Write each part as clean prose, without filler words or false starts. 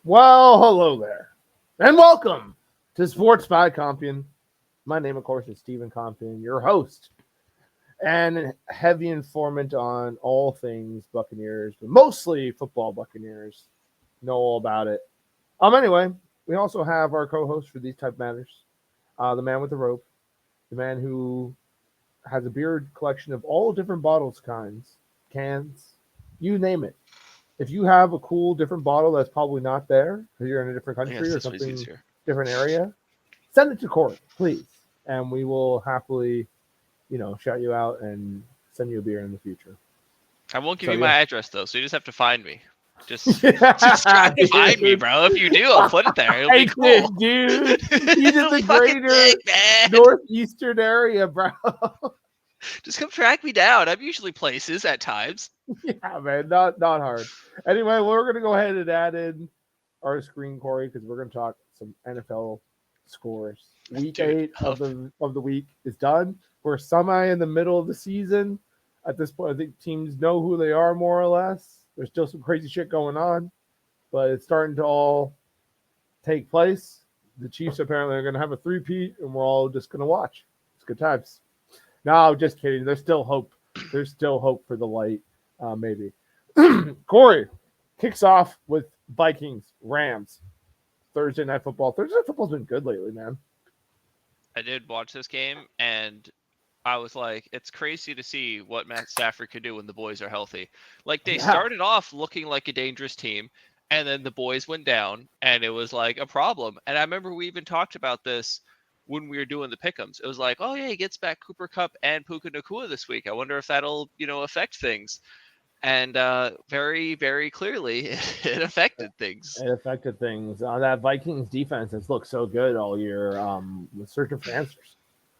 Well, hello there, and welcome to Sports by Compian. My name, of course, is Stephen Compian, your host and heavy informant on all things Buccaneers, but mostly football Buccaneers. Know all about it. Anyway, we also have our co-host for these type matters, the man with the rope, the man who has a beard collection of all different bottles, cans, you name it. If you have a cool different bottle that's probably not there because you're in a different country Yes, or this was something easier. different area, send it to Corey, please, and we will happily, shout you out and send you a beer in the future. I won't give So you yeah, my address though, so you just have to find me. Just, just try yeah, to find me, dude. bro. If you do, I'll put it there. It'll be I cool. did, dude. You did It'll the be fucking greater sick, man. northeastern area, bro. Just come track me down. I'm usually places at times. Yeah, man, not hard. Anyway, we're gonna go ahead and add in our screen, Corey, because we're gonna talk some NFL scores. Week Dude, 8 of the week is done. We're semi in the middle of the season. At this point, I think teams know who they are more or less. There's still some crazy shit going on, but it's starting to all take place. The Chiefs apparently are going to have a three-peat, and we're all just going to watch. It's good times. No, just kidding. There's still hope. There's still hope for the light, maybe. Corey kicks off with Vikings, Rams, Thursday Night Football. Thursday Night Football's been good lately, man. I did watch this game, and I was like, it's crazy to see what Matt Stafford could do when the boys are healthy. Like, they Yeah. started off looking like a dangerous team, and then the boys went down, and it was like a problem. And I remember we even talked about this when we were doing the pick'ems. It was like, oh yeah, he gets back Cooper Cup and Puka Nacua this week. I wonder if that'll, affect things. And very, very clearly, it affected things. It affected things. That Vikings defense has looked so good all year. With searching for answers.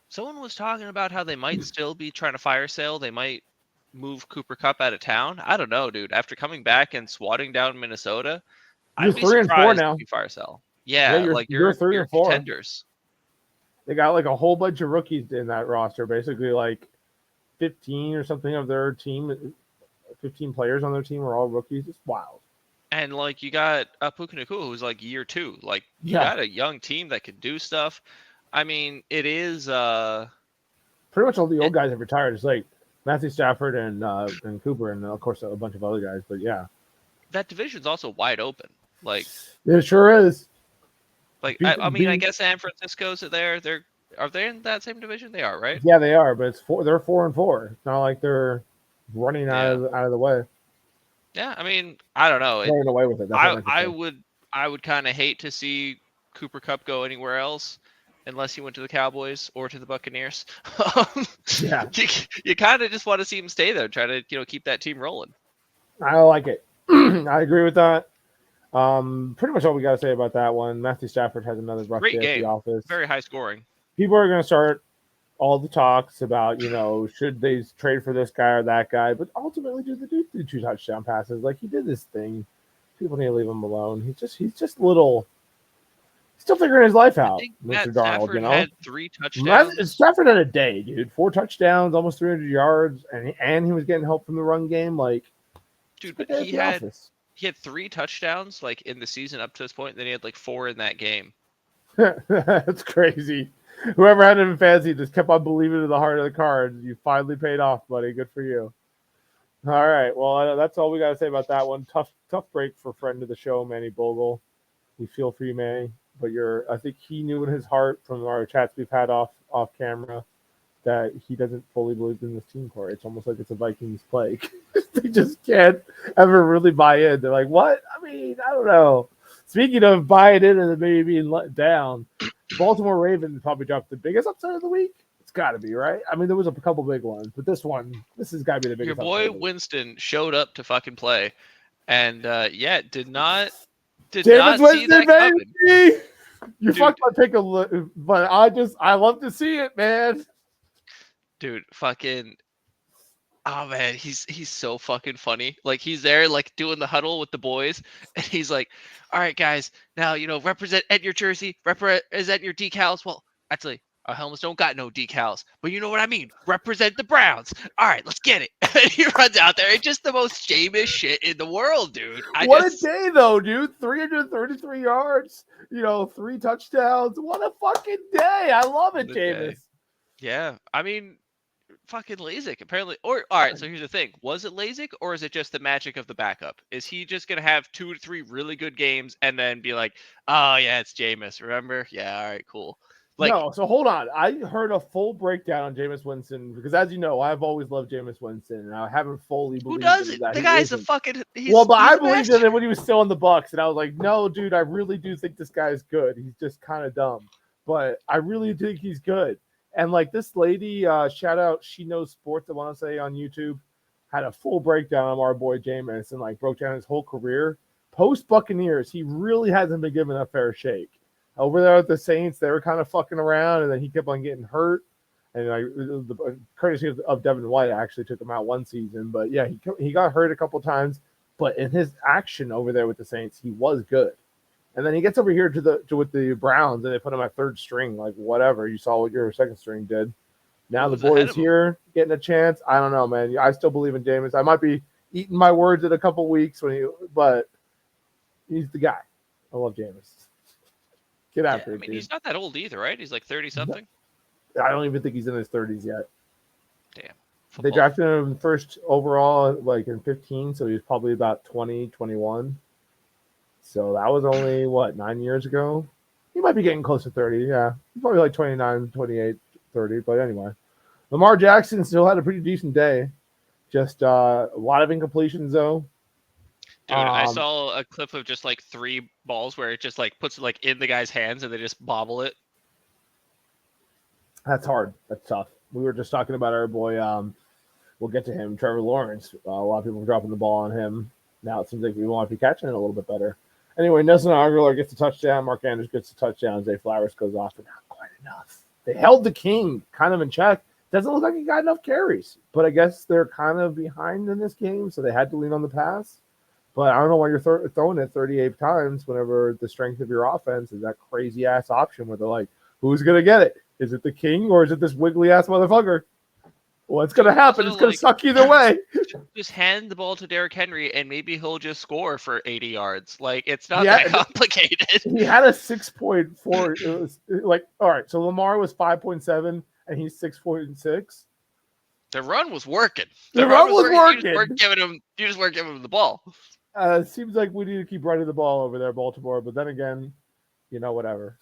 Someone was talking about how they might still be trying to fire sale. They might move Cooper Cup out of town. I don't know, dude. After coming back and swatting down Minnesota, You're I'd be 3-4 surprised if now. you fire sell. Yeah, Yeah, like you're three you're and four. contenders. They got like a whole bunch of rookies in that roster. Basically, like 15 or something of their team. 15 players on their team are all rookies. It's wild. And like you got Puka Nacua, who's like year 2. Like you Yeah, got a young team that can do stuff. I mean, it is pretty much all the it, old guys have retired. It's like Matthew Stafford and Cooper and of course a bunch of other guys. But yeah, that division's also wide open. Like it sure is. I mean, I guess San Francisco's there. Are they in that same division? They are, right? Yeah, they are. But it's four. They're 4-4. It's not like they're running Yeah. out of the way. Yeah, I mean, I don't know. Running away with it. That's what I I would kind of hate to see Cooper Cup go anywhere else unless he went to the Cowboys or to the Buccaneers. Yeah, you kind of just want to see him stay there, try to keep that team rolling. I like it. I agree with that. Pretty much all we got to say about that one. Matthew Stafford has another rough Great day at game, the office. very high scoring. People are going to start all the talks about, should they trade for this guy or that guy, but ultimately do the dude do 2 touchdown passes. Like he did this thing. People need to leave him alone. He's just little, still figuring his life I out, think Mr. Matt Darnold. Stafford You know, had 3 touchdowns. Stafford had a day, dude. 4 touchdowns, almost 300 yards, and he was getting help from the run game. Like, Dude, good but day at the office. he had 3 touchdowns like in the season up to this point, and then he had like 4 in that game. That's crazy. Whoever had him in fantasy just kept on believing in the heart of the cards. You finally paid off, buddy. Good for you. All right. Well, that's all we got to say about that one. Tough break for friend of the show, Manny Bogle. We feel for you, Manny. But I think he knew in his heart from our chats we've had off camera that he doesn't fully believe in this team core. It's almost like it's a Vikings plague. They just can't ever really buy in. They're like, what? I mean, I don't know. Speaking of buying in and then maybe being let down, Baltimore Ravens probably dropped the biggest upset of the week. It's got to be, right? I mean, there was a couple big ones, but this has got to be the biggest. Your boy Winston showed up to fucking play, and did not see that coming. You fucked my pick a little, but I love to see it, man. Dude, fucking. Oh man, he's so fucking funny. Like he's there, like doing the huddle with the boys, and he's like, "All right, guys, now represent at your jersey, represent your decals." Well, actually, Our helmets don't got no decals, but you know what I mean. Represent the Browns. All right, let's get it. And he runs out there. It's just the most Jameis shit in the world, dude. What a day, though, dude. 333 yards, 3 touchdowns. What a fucking day. I love it, Jameis. Yeah, I mean, fucking LASIK, apparently. Or, all right, so here's the thing. Was it LASIK, or is it just the magic of the backup? Is he just going to have 2 to 3 really good games and then be like, oh, yeah, it's Jameis, remember? Yeah, all right, cool. No, so hold on. I heard a full breakdown on Jameis Winston because, as you know, I've always loved Jameis Winston, and I haven't fully believed. Who doesn't? The guy's a fucking. But I believed in it when he was still in the Bucs, and I was like, no, dude, I really do think this guy's good. He's just kind of dumb, but I really think he's good. And like this lady, shout out, She Knows Sports, I want to say on YouTube, had a full breakdown on our boy Jameis and like broke down his whole career. Post Buccaneers, he really hasn't been given a fair shake. Over there with the Saints, they were kind of fucking around, and then he kept on getting hurt. And the courtesy of Devin White actually took him out one season. But yeah, he got hurt a couple times. But in his action over there with the Saints, he was good. And then he gets over here with the Browns, and they put him at third string. Like whatever, you saw what your second string did. Now the boy is here getting a chance. I don't know, man. I still believe in Jameis. I might be eating my words in a couple weeks but he's the guy. I love Jameis. Get after it, dude. He's not that old either, right? He's like 30-something. I don't even think he's in his 30s yet. Damn. They drafted him first overall, like in 15, so he was probably about 20, 21. So that was only, 9 years ago? He might be getting close to 30, yeah. He's probably like 29, 28, 30, but anyway. Lamar Jackson still had a pretty decent day. Just a lot of incompletions, though. Dude, I saw a clip of just like 3 balls where it just like puts it like in the guy's hands and they just bobble it. That's hard. That's tough. We were just talking about our boy. We'll get to him, Trevor Lawrence. A lot of people are dropping the ball on him. Now it seems like we want to be catching it a little bit better. Anyway, Nelson Aguilar gets a touchdown. Mark Andrews gets a touchdown. Zay Flowers goes off, but not quite enough. They held the King kind of in check. Doesn't look like he got enough carries, but I guess they're kind of behind in this game, so they had to lean on the pass. But I don't know why you're throwing it 38 times whenever the strength of your offense is that crazy-ass option where they're like, who's going to get it? Is it the King or is it this wiggly-ass motherfucker? What's going to happen? It's going to suck either way. Just hand the ball to Derrick Henry and maybe he'll just score for 80 yards. Like, it's not that complicated. He had a 6.4. It was like, all right, so Lamar was 5.7 and he's 6.6. The run was working. The run was working. You just weren't giving him the ball. It seems like we need to keep running the ball over there, Baltimore. But then again, whatever.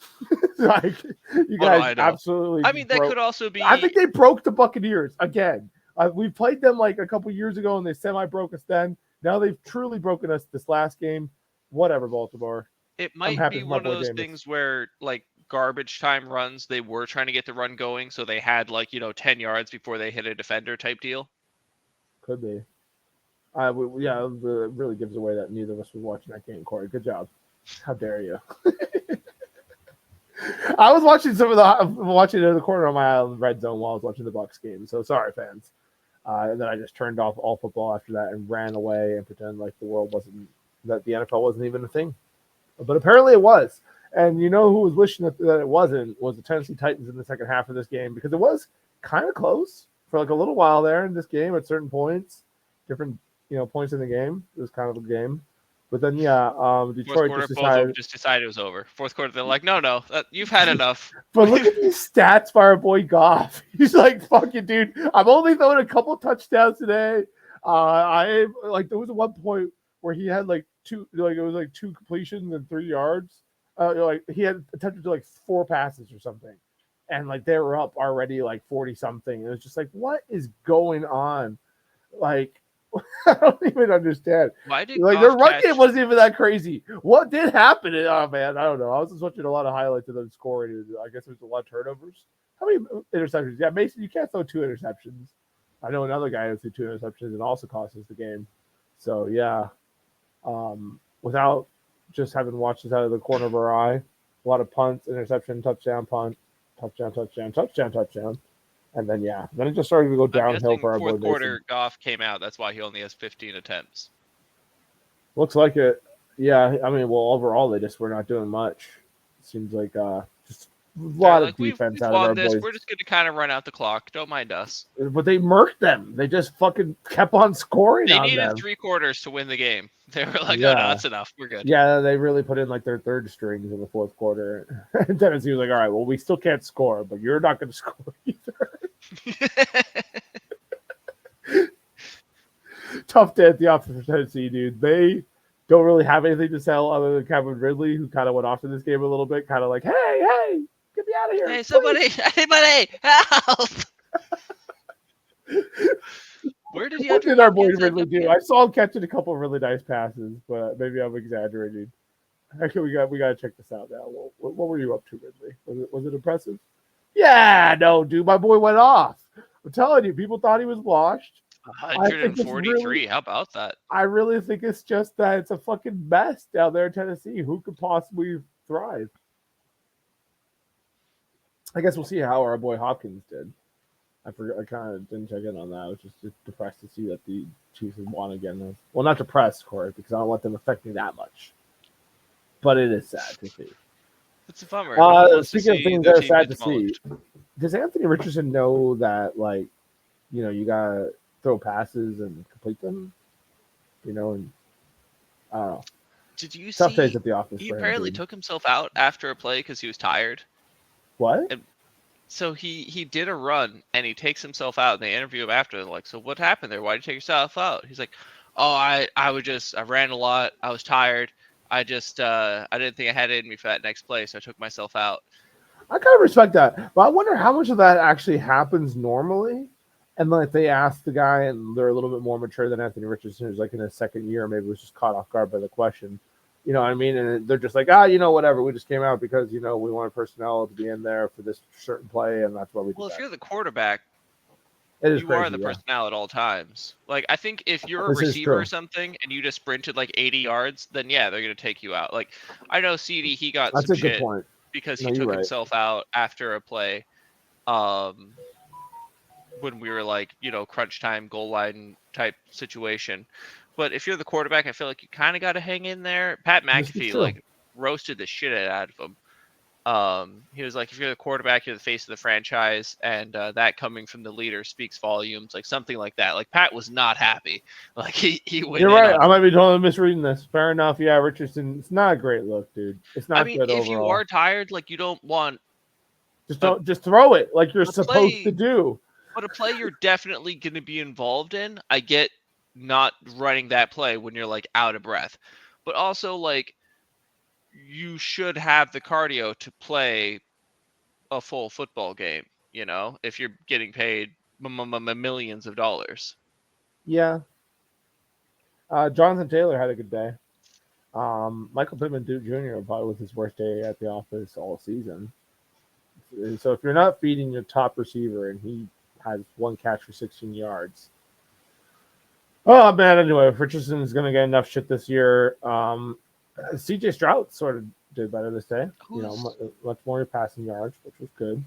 Like you guys absolutely. I mean, that could also be. I think they broke the Buccaneers again. We played them like a couple years ago, and they semi-broke us then. Now they've truly broken us this last game. Whatever, Baltimore. It might be one of those things where, like, garbage time runs, they were trying to get the run going, so they had 10 yards before they hit a defender type deal. Could be. It really gives away that neither of us was watching that game, Corey. Good job. How dare you? I was watching watching it in the corner of my red zone while I was watching the Bucs game. So sorry, fans. And then I just turned off all football after that and ran away and pretended like the NFL wasn't even a thing. But apparently it was. And you know who was wishing that it wasn't was the Tennessee Titans in the second half of this game because it was kind of close for like a little while there in this game at certain points, different points in the game. It was kind of a game. But then, Detroit just decided it was over. Fourth quarter, they're like, no, you've had enough. But look at these stats by our boy Goff. He's like, fuck it, dude. I'm only throwing a couple touchdowns today. There was one point where he had two completions and 3 yards. He had attempted to 4 passes or something. And they were up already 40 something. It was just what is going on? I don't even understand. Why did their run game wasn't even that crazy. What did happen? Oh man, I don't know. I was just watching a lot of highlights of them scoring. I guess there's a lot of turnovers. How many interceptions? Yeah, Mason, you can't throw 2 interceptions. I know another guy who threw 2 interceptions and also cost us the game. So yeah, without just having watched this out of the corner of our eye, a lot of punts, interception, touchdown, punt, touchdown, touchdown, touchdown, touchdown. And then, then it just started to go downhill for our boy. Fourth quarter, Goff came out. That's why he only has 15 attempts. Looks like it. Yeah, I mean, well, overall, they just were not doing much. It seems like just They're lot of like, we've defense out of our won this. boys. We're just going to kind of run out the clock. Don't mind us. But they murked them. They just fucking kept on scoring They on needed them. 3 quarters to win the game. They were like, Yeah. oh, no, that's enough. We're good. Yeah, they really put in like their third strings in the fourth quarter. And Tennessee was like, all right, well, we still can't score, but you're not going to score either. Tough day at the office for Tennessee, dude. They don't really have anything to sell other than Kevin Ridley, who kind of went off in this game a little bit, kind of like, hey, get me out of here. Hey, somebody, anybody, help! Where did What did our boy Ridley do? I saw him catching a couple of really nice passes, but maybe I'm exaggerating. Actually, we got to check this out now. What were you up to, Ridley? Was it impressive? Yeah, no, dude, my boy went off. I'm telling you, people thought he was washed. 143. How about that? I really think it's just that it's a fucking mess down there in Tennessee. Who could possibly thrive? I guess we'll see how our boy Hopkins did. I forgot. I kind of didn't check in on that. I was just depressed to see that the Chiefs have won again. Well, not depressed, Corey, because I don't want them to affect me that much. But it is sad to see. It's a bummer. Speaking of things that are sad to see, does Anthony Richardson know that, like, you gotta throw passes and complete them? And I don't know. Did you Tough see? days at the office. He apparently took himself out after a play because he was tired. What? So he did a run and he takes himself out, and they interview him after. They're like, so what happened there? Why did you take yourself out? He's like, oh, I ran a lot. I was tired. I didn't think I had it in me for that next play, so I took myself out. I kind of respect that, but I wonder how much of that actually happens normally. And like they asked the guy, and they're a little bit more mature than Anthony Richardson, who's like in his second year, maybe was just caught off guard by the question. You know what I mean? And they're just like, whatever. We just came out because, we wanted personnel to be in there for this certain play, and that's what we did. Well, if you're the quarterback, you are the personnel at all times. Like, I think if you're a receiver or something and you just sprinted like 80 yards, then yeah, they're going to take you out. Like, I know CD, he got some shit because he took himself out after a play when we were like, crunch time, goal line type situation. But if you're the quarterback, I feel like you kind of got to hang in there. Pat McAfee roasted the shit out of him. He was like, if you're the quarterback, you're the face of the franchise, and that coming from the leader speaks volumes, like something like that. Like, Pat was not happy. Like, he went. You're right. I might be totally misreading this. Fair enough. Yeah, Richardson. It's not a great look, dude. It's not good overall. If you are tired, like, you don't want. Just throw it like you're supposed to do. But a play you're definitely going to be involved in. I get not running that play when you're like out of breath, but also like you should have the cardio to play a full football game, if you're getting paid millions of dollars. Yeah. Jonathan Taylor had a good day. Michael Pittman Jr. probably was his worst day at the office all season. So if you're not feeding your top receiver and he has one catch for 16 yards, oh man! Anyway, if Richardson is going to get enough shit this year, CJ Stroud sort of did better this day. Much more passing yards, which was good.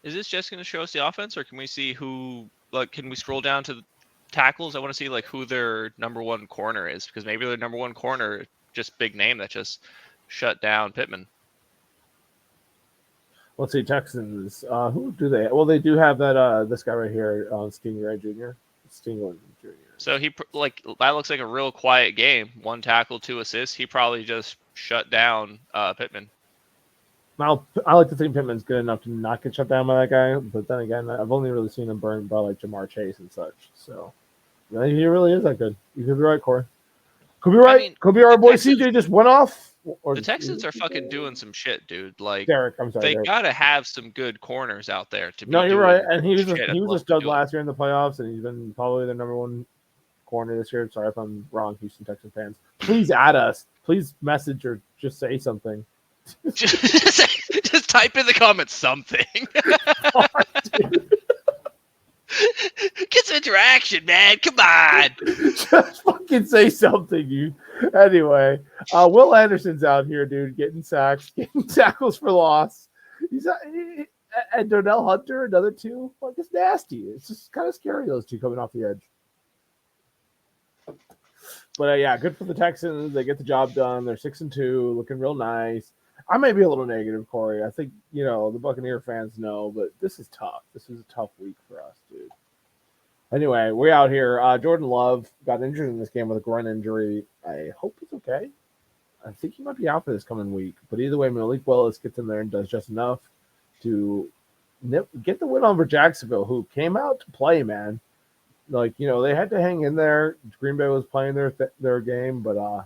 Is this just going to show us the offense, or can we see who? Like, can we scroll down to the tackles? I want to see like who their number one corner is, because maybe their number one corner, just big name that just shut down Pittman. Let's see, Texans. Who do they? Well, they do have that this guy right here, Stingray Jr. Stingray Jr. So that looks like a real quiet game. 1 tackle, 2 assists. He probably just shut down Pittman. Now, I like to think Pittman's good enough to not get shut down by that guy, but then again, I've only really seen him burned by like Jamar Chase and such. So he really is that good. You could be right, Corey. Could be right. Could be our boy CJ just went off. The Texans are fucking doing some shit, dude. Like, Derek, they gotta have some good corners out there to be. No, you're right, and he was a stud last year in the playoffs, and he's been probably the number one corner this year. Sorry if I'm wrong, Houston Texans fans. Please add us. Please message or just say something. just type in the comments something. Get some interaction, man. Come on. Just fucking say something, you. Anyway, Will Anderson's out here, dude, getting sacks, getting tackles for loss. And Donnell Hunter, another 2. Like, it's nasty. It's just kind of scary, those 2 coming off the edge. But yeah, good for the Texans. They get the job done. They're 6-2, looking real nice. I may be a little negative, Corey. I think, the Buccaneer fans know, but this is tough. This is a tough week for us, dude. Anyway, we're out here. Jordan Love got injured in this game with a groin injury. I hope he's okay. I think he might be out for this coming week. But either way, Malik Willis gets in there and does just enough to get the win over Jacksonville, who came out to play, man. Like, they had to hang in there. Green Bay was playing their game, but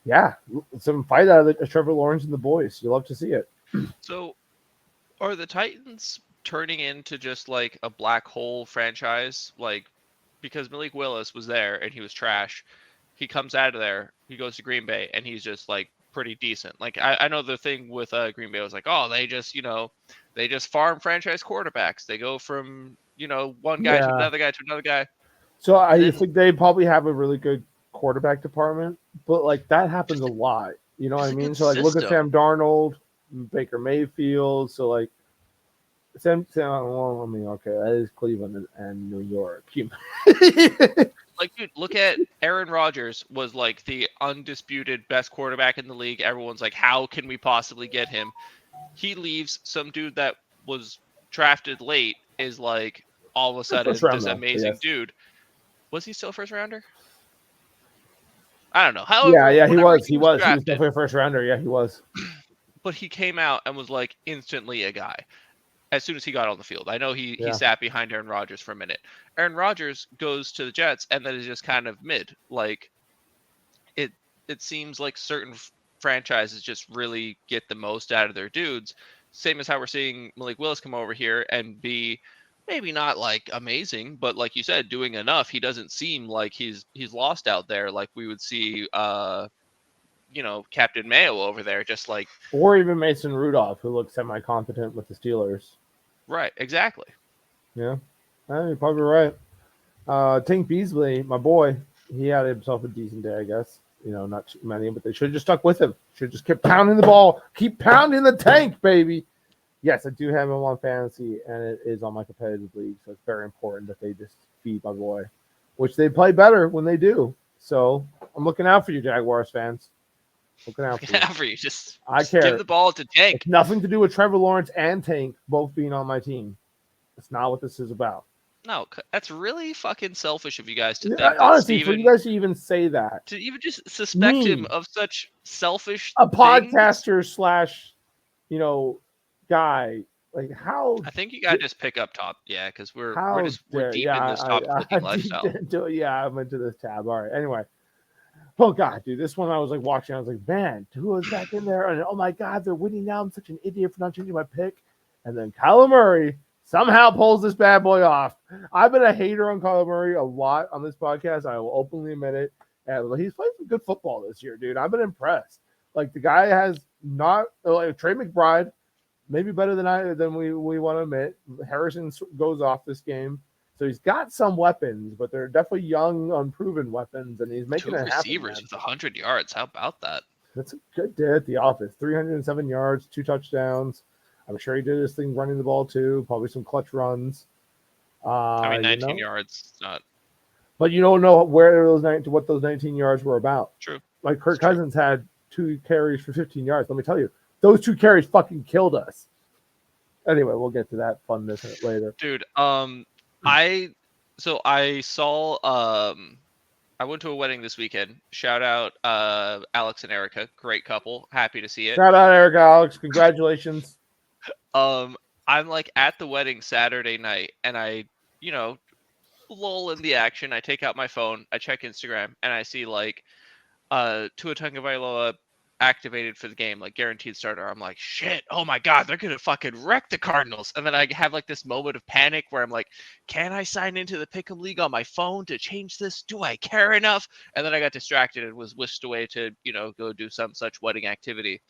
yeah, some fight out of Trevor Lawrence and the boys. You love to see it. So, are the Titans turning into just like a black hole franchise? Like, because Malik Willis was there and he was trash. He comes out of there, he goes to Green Bay, and he's just like pretty decent. Like, I know the thing with Green Bay was like, oh, they just farm franchise quarterbacks. They go from one guy to another guy. So I think they probably have a really good quarterback department, but like that happens a lot. You know what I mean? So like, look at Sam Darnold, Baker Mayfield. So like, well, I mean, okay, that is Cleveland and New York. Like, dude, look at Aaron Rodgers was like the undisputed best quarterback in the league. Everyone's like, how can we possibly get him? He leaves, some dude that was drafted late is like all of a sudden this amazing dude. Was he still a first rounder? I don't know. However, he was. He was definitely a first rounder. Yeah, he was. But he came out and was like instantly a guy as soon as he got on the field. I know he sat behind Aaron Rodgers for a minute. Aaron Rodgers goes to the Jets and then is just kind of mid. Like, it seems like certain franchises just really get the most out of their dudes. Same as how we're seeing Malik Willis come over here and be maybe not like amazing, but like you said, doing enough. He doesn't seem like he's lost out there like we would see Captain Mayo over there, just like, or even Mason Rudolph, who looks semi-competent with the Steelers. Right, exactly. Yeah, you're probably right. Tink Beasley, my boy, he had himself a decent day, I guess. Not too many, but they should have just stuck with him. Should have just kept pounding the ball. Keep pounding the tank, baby. Yes, I do have him on fantasy, and it is on my competitive league, so it's very important that they just feed my boy, which they play better when they do. So I'm looking out for you, Jaguars fans. Looking out for you. Just I care. Give the ball to Tank. It's nothing to do with Trevor Lawrence and Tank both being on my team. It's not what this is about. No, that's really fucking selfish of you guys to think. Honestly, for you guys to even say that. To even just suspect him of such selfish a podcaster / guy. Like, how? I think you got to just pick up top. Yeah, because we're deep in this top clicking lifestyle. I'm into this tab. All right. Anyway. Oh, God, dude. This one I was like watching. I was like, man, who was back in there? And oh, my God, they're winning now. I'm such an idiot for not changing my pick. And then Kyler Murray somehow pulls this bad boy off. I've been a hater on Kyler Murray a lot on this podcast. I will openly admit it. And he's played some good football this year, dude. I've been impressed. Like, the guy has not like Trey McBride, maybe better than we want to admit. Harrison goes off this game. So he's got some weapons, but they're definitely young, unproven weapons, and he's making it happen. 2 receivers with 100 yards. How about that? That's a good day at the office. 307 yards, 2 touchdowns. I'm sure he did his thing running the ball too. Probably some clutch runs. 19 yards. It's not. But you don't know what those 19 yards were about. True. Like Kirk Cousins had 2 carries for 15 yards. Let me tell you, those 2 carries fucking killed us. Anyway, we'll get to that funness later. Dude, I saw I went to a wedding this weekend. Shout out Alex and Erica, great couple. Happy to see it. Shout out Erica, Alex, congratulations. I'm like at the wedding Saturday night, and I, lull in the action. I take out my phone, I check Instagram, and I see like Tua Tagovailoa activated for the game, like guaranteed starter. I'm like, shit, oh my God, they're gonna fucking wreck the Cardinals. And then I have like this moment of panic where I'm like, can I sign into the Pick'em League on my phone to change this? Do I care enough? And then I got distracted and was whisked away to, go do some such wedding activity.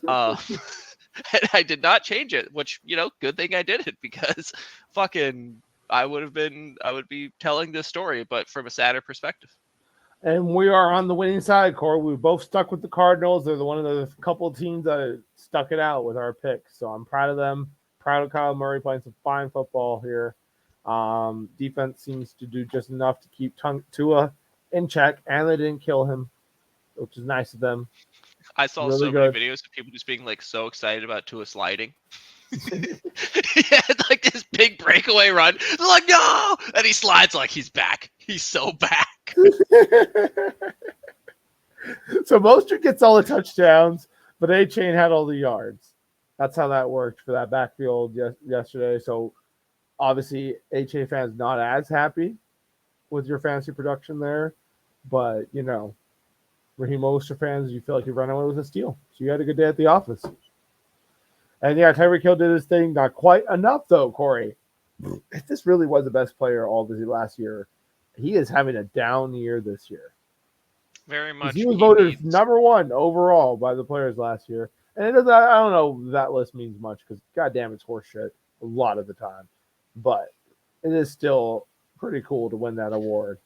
And I did not change it, which, good thing I did it, because fucking I would be telling this story, but from a sadder perspective. And we are on the winning side, Corey. We both stuck with the Cardinals. They're one of the couple of teams that stuck it out with our picks. So I'm proud of them. Proud of Kyle Murray playing some fine football here. Defense seems to do just enough to keep Tua in check, and they didn't kill him, which is nice of them. I saw Really so many good. videos of people just being like so excited about Tua sliding. He had like this big breakaway run. They're like, no! And he slides like he's back. He's so back. So Mostert gets all the touchdowns, but A-Chain had all the yards. That's how that worked for that backfield yesterday. So obviously, A-Chain fans not as happy with your fantasy production there, but you know, Raheem Mostert fans, you feel like you ran away with a steal. So you had a good day at the office. And yeah, Tyreek Hill did his thing. Not quite enough though, Corey. If this really was the best player all this last year, he is having a down year this year. Very much. He was voted number one overall by the players last yew. And it doesn't, I don't know that list means much because goddamn it's horseshit a lot of the time. But it is still pretty cool to win that award.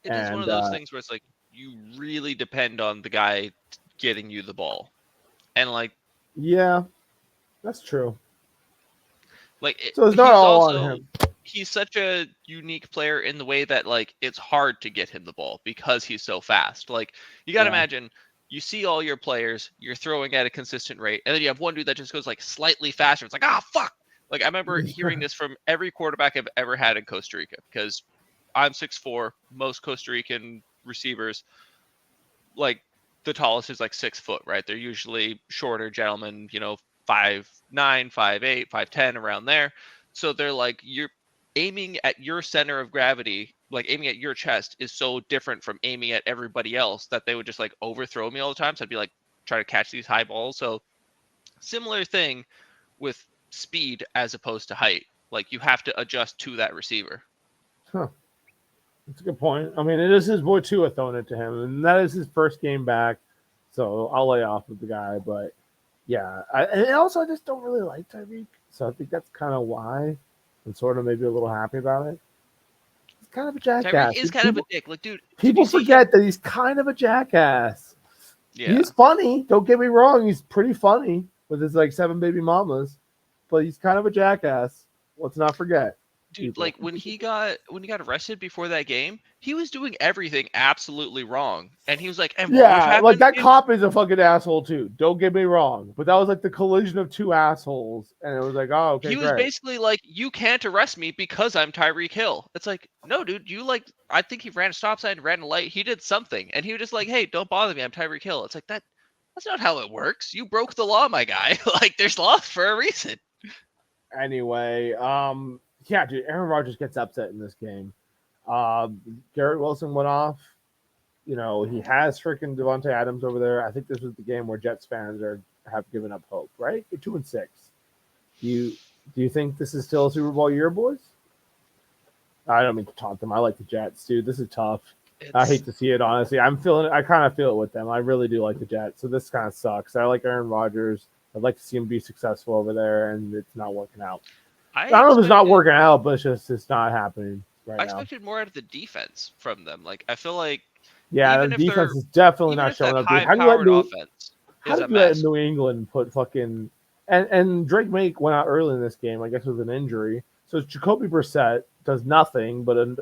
It is one of those things where it's like you really depend on the guy getting you the ball. And like, yeah, that's true. Like, so it's not all on him. He's such a unique player in the way that like it's hard to get him the ball because he's so fast. Like, you got to imagine you see all your players, you're throwing at a consistent rate, and then you have one dude that just goes like slightly faster. It's like, fuck. Like, I remember hearing this from every quarterback I've ever had in Costa Rica because I'm 6'4". Most Costa Rican receivers, like, the tallest is like 6 foot, right? They're usually shorter gentlemen, 5'9", 5'8", 5'10", around there. So they're like, you're aiming at your center of gravity, like aiming at your chest is so different from aiming at everybody else that they would just like overthrow me all the time. So I'd be like, try to catch these high balls. So similar thing with speed as opposed to height. Like, you have to adjust to that receiver. Huh. That's a good point. I mean, it is his boy Tua throwing it to him, and that is his first game back. So I'll lay off with the guy, but yeah. And also, I just don't really like Tyreek, so I think that's kind of why I'm sort of maybe a little happy about it. He's kind of a jackass. Tyreek is kind of a dick. Like, dude, people forget that he's kind of a jackass. Yeah. He's funny. Don't get me wrong. He's pretty funny with his like 7 baby mamas, but he's kind of a jackass. Let's not forget. Dude, people. Like when he got arrested before that game, he was doing everything absolutely wrong, and he was like, and yeah, like that cop is a fucking asshole too. Don't get me wrong, but that was like the collision of two assholes, and it was like, oh, okay, he was basically like, you can't arrest me because I'm Tyreek Hill. It's like, no, dude, you like, I think he ran a stop sign, ran a light, he did something, and he was just like, hey, don't bother me, I'm Tyreek Hill. It's like that's not how it works. You broke the law, my guy. Like, there's laws for a reason. Anyway, yeah, dude, Aaron Rodgers gets upset in this game. Garrett Wilson went off. He has freaking Devontae Adams over there. I think this was the game where Jets fans have given up hope, right? You're 2-6. Do you think this is still a Super Bowl year, boys? I don't mean to taunt them. I like the Jets, dude. This is tough. I hate to see it, honestly. I kind of feel it with them. I really do like the Jets, so this kind of sucks. I like Aaron Rodgers. I'd like to see him be successful over there, and it's not working out. I don't know if it's not working out, but it's not happening right now. I expected more out of the defense from them. Like, I feel like the defense is definitely not showing up. How do you let New England put fucking and Drake May went out early in this game, I guess with an injury. So Jacoby Brissett does nothing, but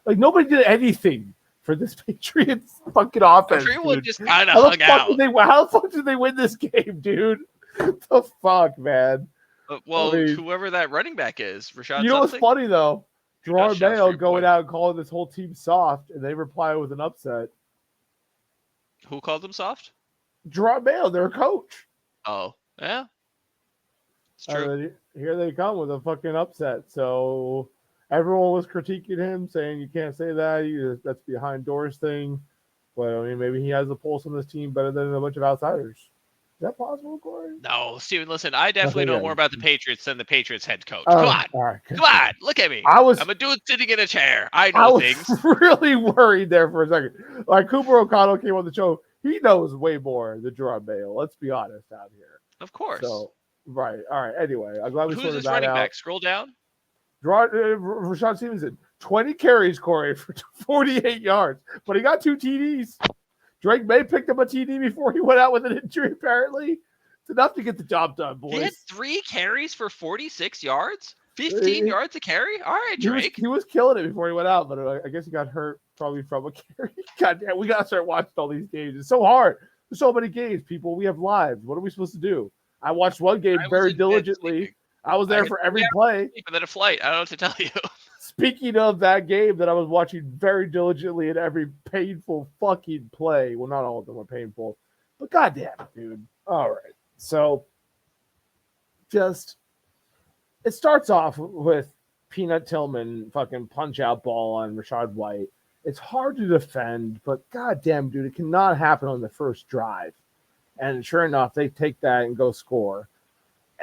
like nobody did anything for this Patriots fucking offense. Everyone just kind of hung out. How the fuck did they win this game, dude? What the fuck, man? Well, whoever that running back is, Rashad. You know what's funny though? Gerard Mayo going out and calling this whole team soft, and they reply with an upset. Who called them soft? Gerard Mayo, their coach. Oh, yeah. It's true. Here they come with a fucking upset. So everyone was critiquing him, saying you can't say that. That's behind doors thing. But I mean, maybe he has the pulse on this team better than a bunch of outsiders. Is that possible, Corey? No, Steven, listen, I definitely know more about the Patriots than the Patriots head coach. Come on. Come on. Look at me. I'm a dude sitting in a chair. I know things. I was really worried there for a second. Like, Cooper O'Connell came on the show. He knows way more than Gerard Mayo. Let's be honest out here. Of course. So, right. All right. Anyway, I'm glad we sorted that out. Who's this running back? Scroll down. Rashad Stevenson. 20 carries, Corey, for 48 yards. But he got 2 TDs. Drake May picked up a TD before he went out with an injury, apparently. It's enough to get the job done, boys. He had 3 carries for 46 yards? 15 yards a carry? All right, Drake. He was killing it before he went out, but I guess he got hurt probably from a carry. God damn, we got to start watching all these games. It's so hard. There's so many games, people. We have lives. What are we supposed to do? I watched one game I was very in bed diligently. sleeping. I was there for every play. And then a flight. I don't know what to tell you. Speaking of that game that I was watching very diligently in every painful fucking play. Well, not all of them were painful, but goddamn it, dude. All right. So just it starts off with Peanut Tillman fucking punch out ball on Rashad White. It's hard to defend, but goddamn, dude, it cannot happen on the first drive. And sure enough, they take that and go score.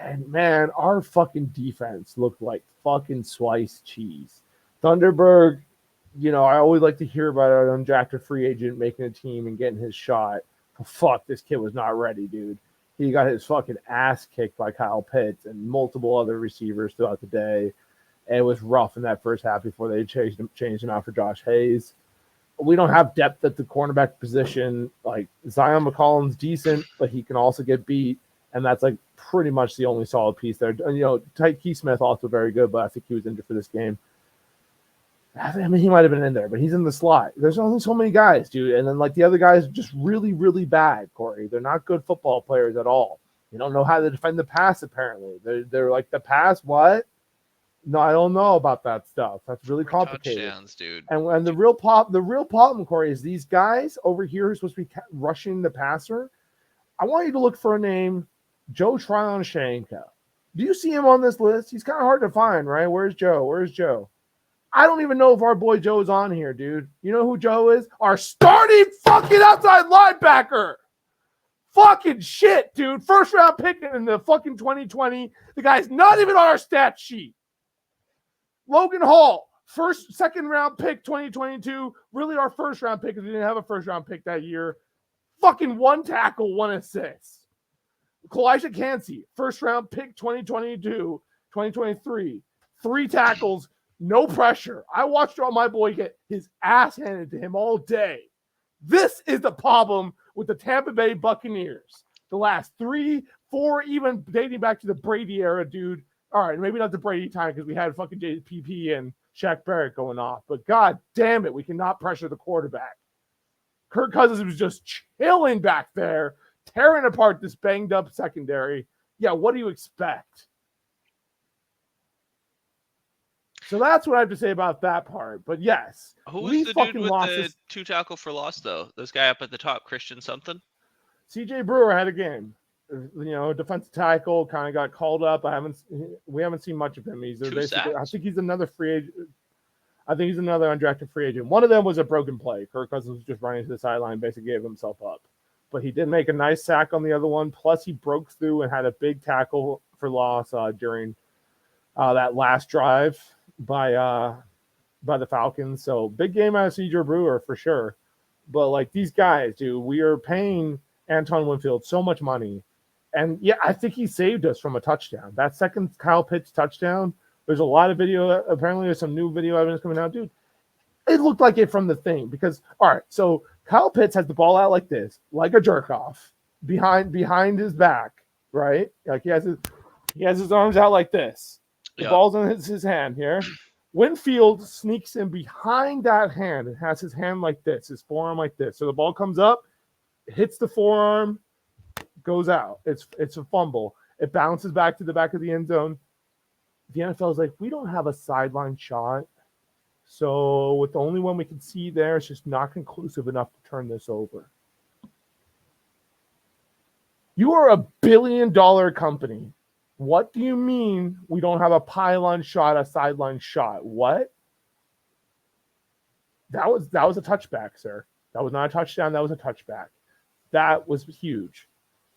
And man, our fucking defense looked like fucking sliced cheese. Thunderberg, you know, I always like to hear about an undrafted free agent making a team and getting his shot. But fuck, this kid was not ready, dude. He got his fucking ass kicked by Kyle Pitts and multiple other receivers throughout the day. And it was rough in that first half before they changed him out for Josh Hayes. We don't have depth at the cornerback position. Like Zion McCollum's decent, but he can also get beat. And that's like pretty much the only solid piece there. And, you know, Tyke Smith also very good, but I think he was injured for this game. I mean, he might have been in there, but he's in the slot. There's only so many guys, dude. And then, like, the other guys are just really, really bad, Corey. They're not good football players at all. They don't know how to defend the pass, apparently. They're like, the pass, what? No, I don't know about that stuff. That's really complicated. Touchdowns, dude. And the real problem, Corey, is these guys over here who are supposed to be rushing the passer. I want you to look for a name, Joe Tryon-Shanka. Do you see him on this list? He's kind of hard to find, right? Where's Joe? I don't even know if our boy Joe's on here, dude. You know who Joe is? Our starting fucking outside linebacker. Fucking shit, dude. First round pick in the fucking 2020. The guy's not even on our stat sheet. Logan Hall, second round pick 2022. Really our first round pick because we didn't have a first round pick that year. Fucking 1 tackle, 1 assist. Kalijah Cansey, first round pick 2022, 2023. 3 tackles. No pressure. I watched my boy get his ass handed to him all day. This is the problem with the Tampa Bay Buccaneers. The last 3, 4, even dating back to the Brady era, dude. All right, maybe not the Brady time because we had fucking JPP and Shaq Barrett going off. But god damn it, we cannot pressure the quarterback. Kirk Cousins was just chilling back there, tearing apart this banged up secondary. Yeah, what do you expect? So that's what I have to say about that part. But yes, who's the dude with the 2 tackle for loss though? This guy up at the top, Christian something. CJ Brewer had a game. You know, defensive tackle kind of got called up. We haven't seen much of him. I think he's another free agent. I think he's another undrafted free agent. One of them was a broken play. Kirk Cousins was just running to the sideline, basically gave himself up. But he did make a nice sack on the other one. Plus, he broke through and had a big tackle for loss during that last drive by the Falcons. So big game out of CJ Brewer for sure. But like these guys, dude, we are paying Anton Winfield so much money. And yeah, I think he saved us from a touchdown. That second Kyle Pitts touchdown, there's a lot of video. Apparently there's some new video evidence coming out, dude. It looked like it from the thing because, all right, so Kyle Pitts has the ball out like this, like a jerk off behind his back, right? Like he has his arms out like this. The ball's in his hand here. Winfield sneaks in behind that hand and has his hand like this, his forearm like this. So the ball comes up, hits the forearm, goes out. It's a fumble. It bounces back to the back of the end zone. The NFL is like, we don't have a sideline shot. So with the only one we can see there, it's just not conclusive enough to turn this over. You are $1 billion company. What do you mean we don't have a pylon shot, a sideline shot? What? That was a touchback, sir. That was not a touchdown. That was a touchback. That was huge.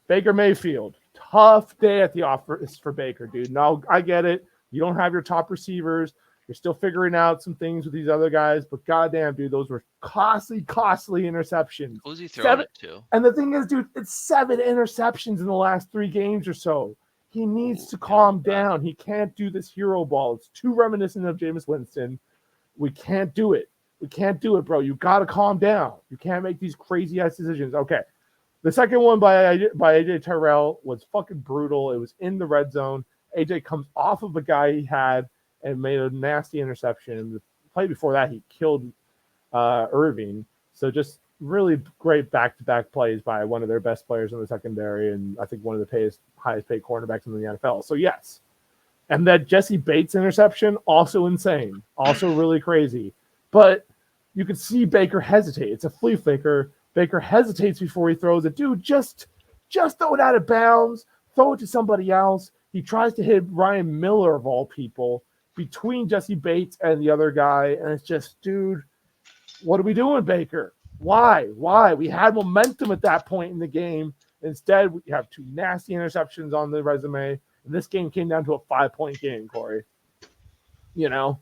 Baker Mayfield, tough day at the office for Baker, dude. No, I get it. You don't have your top receivers. You're still figuring out some things with these other guys, but goddamn, dude, those were costly interceptions. Who's he throwing it to? And the thing is, dude, it's 7 interceptions in the last 3 games or so. He needs to calm down. He can't do this hero ball. It's too reminiscent of Jameis Winston. We can't do it. We can't do it, bro. You got to calm down. You can't make these crazy-ass decisions. Okay. The second one by AJ Terrell was fucking brutal. It was in the red zone. AJ comes off of a guy he had and made a nasty interception. The play before that, he killed Irving. So just really great back-to-back plays by one of their best players in the secondary, and I think one of the highest paid cornerbacks in the NFL. So yes. And that Jesse Bates interception, also insane, also really crazy. But you could see Baker hesitate. It's a flea flicker. Baker hesitates before he throws it. Dude, just throw it out of bounds. Throw it to somebody else. He tries to hit Ryan Miller, of all people, between Jesse Bates and the other guy. And it's just, dude, what are we doing, Baker? Why? We had momentum at that point in the game. Instead, we have two nasty interceptions on the resume. And this game came down to a 5-point game, Corey. You know,